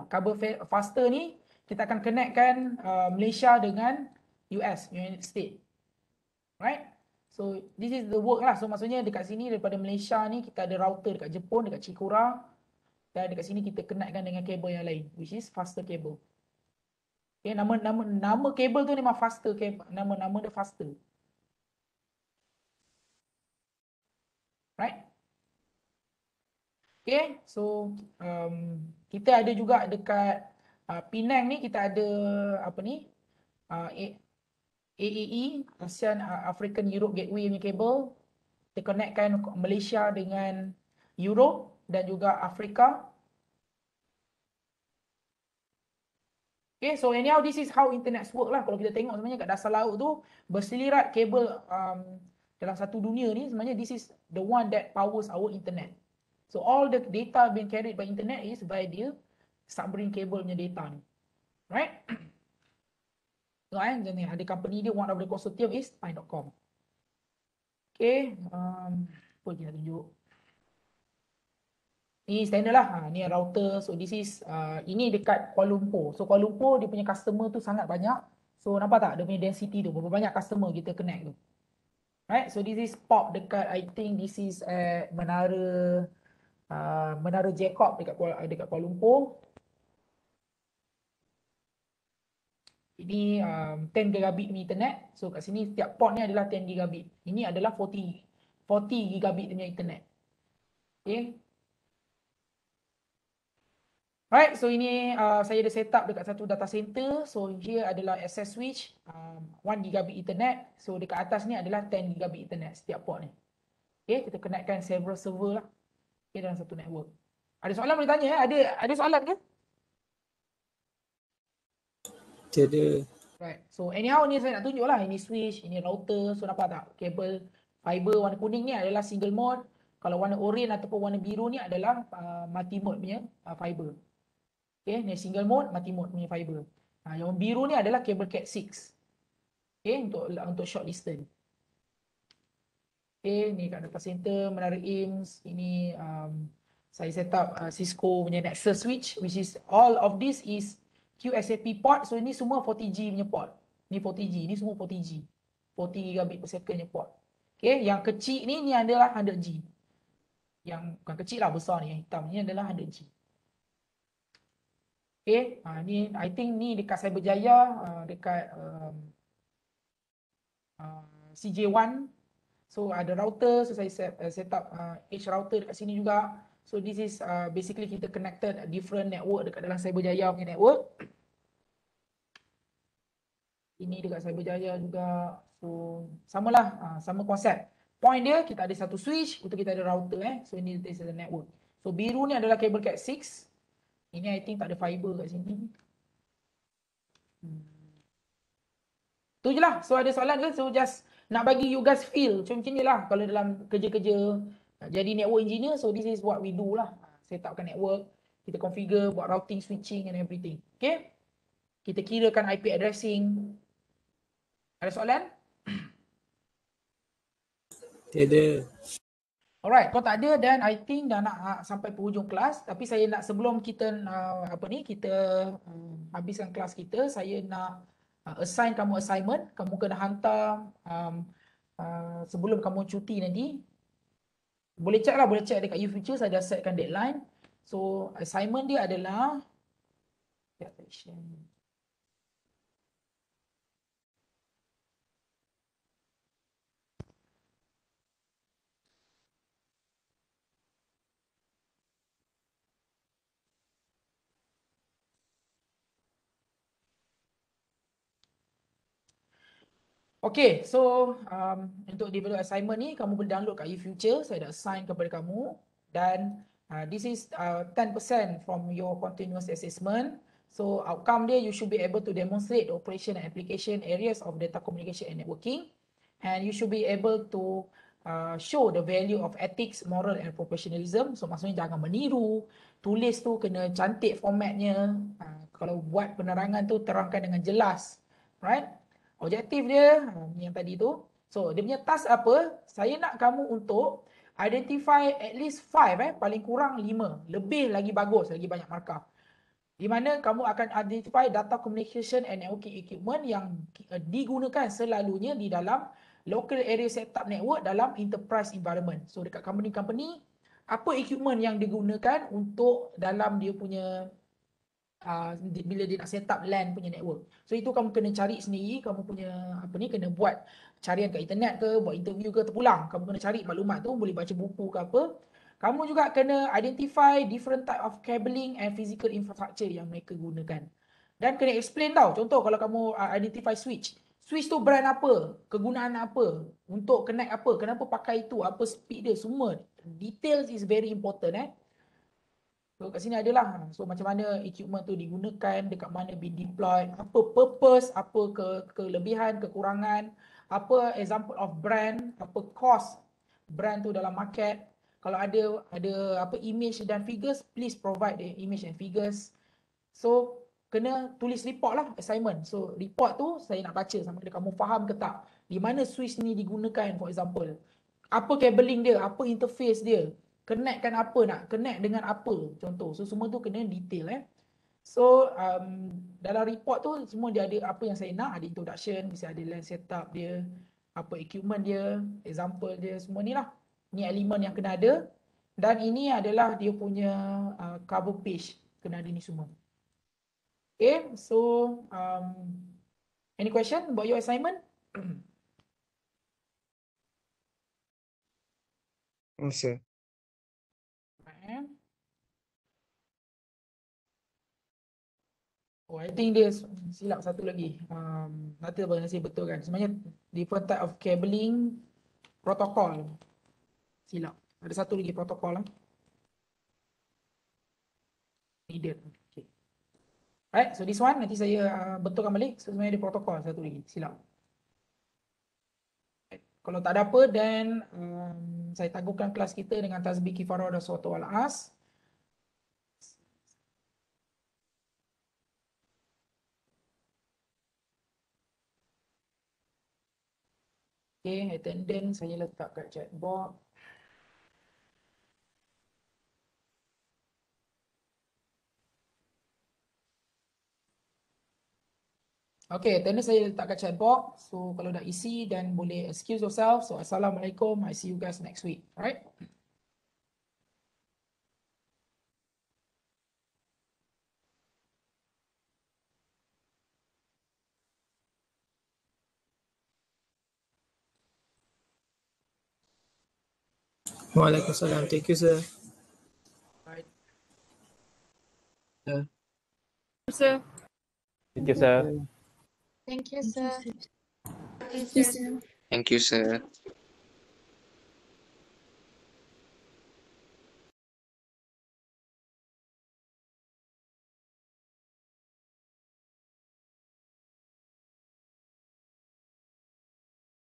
Speaker 1: Kabel faster ni kita akan connectkan Malaysia dengan US, United States. Right? So this is the work lah. So maksudnya dekat sini daripada Malaysia ni kita ada router dekat Jepun, dekat Chikura. Dan dekat sini kita connectkan dengan kabel yang lain, which is faster cable. Okay, nama kabel tu memang faster cable. Nama dia faster. Right? Okay, so kita ada juga dekat Penang ni kita ada AAE, ASEAN African Europe Gateway punya kabel. Kita connectkan Malaysia dengan Europe dan juga Afrika. Okay, so anyhow this is how internet work lah. Kalau kita tengok sebenarnya kat dasar laut tu berselirat kabel dalam satu dunia ni, sebenarnya this is the one that powers our internet. So all the data being carried by internet is by the submarine cable punya data ni. Right? So ada company dia, one of the consortium is time.com. Okay, apa lagi nak tunjuk? Ni standard lah, ni router. So this is ini dekat Kuala Lumpur. So Kuala Lumpur dia punya customer tu sangat banyak. So nampak tak dia punya density tu, berapa banyak customer kita connect tu. Right, so this is POP dekat, I think this is Menara Jacob dekat Kuala Lumpur. Ini 10 gigabit internet. So kat sini setiap port ni adalah 10 gigabit. Ini adalah 40 gigabit punya internet. Okay. Alright, so ini saya ada set up dekat satu data center. So here adalah access switch 1 gigabit internet. So dekat atas ni adalah 10 gigabit internet setiap port ni. Okay, kita connectkan several server lah. Okay, dalam satu network. Ada soalan boleh tanya? Ada soalan ke?
Speaker 2: Tiada.
Speaker 1: Right. So anyhow ni saya nak tunjuk lah. Ini switch, ini router. So nampak tak? Kabel fiber warna kuning ni adalah single mode. Kalau warna oranye ataupun warna biru ni adalah multi mode punya fiber. Okay, ni single mode, multi mode punya fiber. Yang biru ni adalah kabel Cat 6. Okay, untuk short distance. Okay, ni kat data center, menara IMS. Ini saya set up Cisco punya Nexus switch, which is all of this is QSFP port. So ini semua 40G punya port. Ni 40G, ni semua 40G. 40 gigabit per second punya port. Okay, yang kecil ni adalah 100G. Yang bukan kecil lah, besar ni, yang hitam ni adalah 100G. Okay, ni I think ni dekat Cyberjaya, dekat CJ1. So ada router, so saya set up edge router dekat sini juga. So this is basically kita connected different network dekat dalam Cyberjaya punya network. Ini dekat Cyberjaya juga. So samalah, sama konsep. Point dia, kita ada satu switch, untuk kita ada router. So ini is the network. So biru ni adalah kabel Cat 6. Ini I think tak ada fiber kat sini. Tu je lah. So ada soalan ke? So just nak bagi you guys feel macam ni lah. Kalau dalam kerja-kerja jadi network engineer, so this is what we do lah. Set upkan network, kita configure, buat routing, switching and everything. Okay? Kita kirakan IP addressing. Ada soalan?
Speaker 2: Tiada.
Speaker 1: Alright, kalau tak ada, then I think dah nak sampai penghujung kelas. Tapi saya nak, sebelum kita kita habiskan kelas kita, saya nak assign kamu assignment. Kamu kena hantar sebelum kamu cuti nanti. Boleh check lah, boleh check dekat YouFuture, saya dah setkan deadline. So assignment dia adalah okay, so untuk develop assignment ni, kamu boleh download kat YouFuture. Saya dah assign kepada kamu. Dan this is 10% from your continuous assessment. So outcome dia, you should be able to demonstrate the operation and application areas of data communication and networking. And you should be able to show the value of ethics, moral and professionalism. So maksudnya jangan meniru. Tulis tu kena cantik formatnya. Kalau buat penerangan tu, terangkan dengan jelas. Right? Objektif dia yang tadi tu. So dia punya task apa? Saya nak kamu untuk identify at least 5 paling kurang 5. Lebih lagi bagus, lagi banyak markah. Di mana kamu akan identify data communication and networking equipment yang digunakan selalunya di dalam local area setup network dalam enterprise environment. So dekat company-company, apa equipment yang digunakan untuk dalam dia punya bila dia nak set up LAN punya network. So itu kamu kena cari sendiri, kamu punya kena buat carian kat internet ke, buat interview ke, terpulang. Kamu kena cari maklumat tu, boleh baca buku ke apa. Kamu juga kena identify different type of cabling and physical infrastructure yang mereka gunakan. Dan kena explain tau. Contoh kalau kamu identify switch. Switch tu brand apa, kegunaan apa, untuk connect apa, kenapa pakai itu, apa speed dia, semua. Details is very important So kat sini adalah, so macam mana equipment tu digunakan, dekat mana be deployed, apa purpose, apa kelebihan, kekurangan, apa example of brand, apa cost brand tu dalam market. Kalau ada apa image dan figures, please provide the image and figures. So kena tulis report lah, assignment. So report tu saya nak baca sama ada kamu faham ke tak. Di mana switch ni digunakan for example. Apa cabling dia, apa interface dia. Connectkan apa, nak connect dengan apa contoh. So semua tu kena detail So dalam report tu semua dia ada apa yang saya nak, ada introduction, bisa ada LAN setup dia, apa equipment dia, example dia, semua ni lah. Ni elemen yang kena ada. Dan ini adalah dia punya cover page, kena ada ni semua. Okay, so any question about your assignment?
Speaker 7: Yes, sir.
Speaker 1: Oh, I think dia silap satu lagi. Nanti saya betulkan. Sebenarnya different type of cabling protocol. Silap. Ada satu lagi protokol lah. Needed. Okay. Alright, so this one nanti saya betulkan balik. So, sebenarnya ada protokol satu lagi. Silap. Kalau tak ada apa, then saya tangguhkan kelas kita dengan tasbih kifarah dan suatu al-as. Okay, attendance saya letak kat chat box. Okay, attendance saya letak kat chat box. So kalau dah isi dan boleh excuse yourself. So Assalamualaikum, I see you guys next week. Alright?
Speaker 2: Waalaikumsalam. Thank you, sir.
Speaker 1: Alright.
Speaker 8: Sir.
Speaker 9: Thank you, sir.
Speaker 3: Thank you, sir.
Speaker 10: Thank you, sir.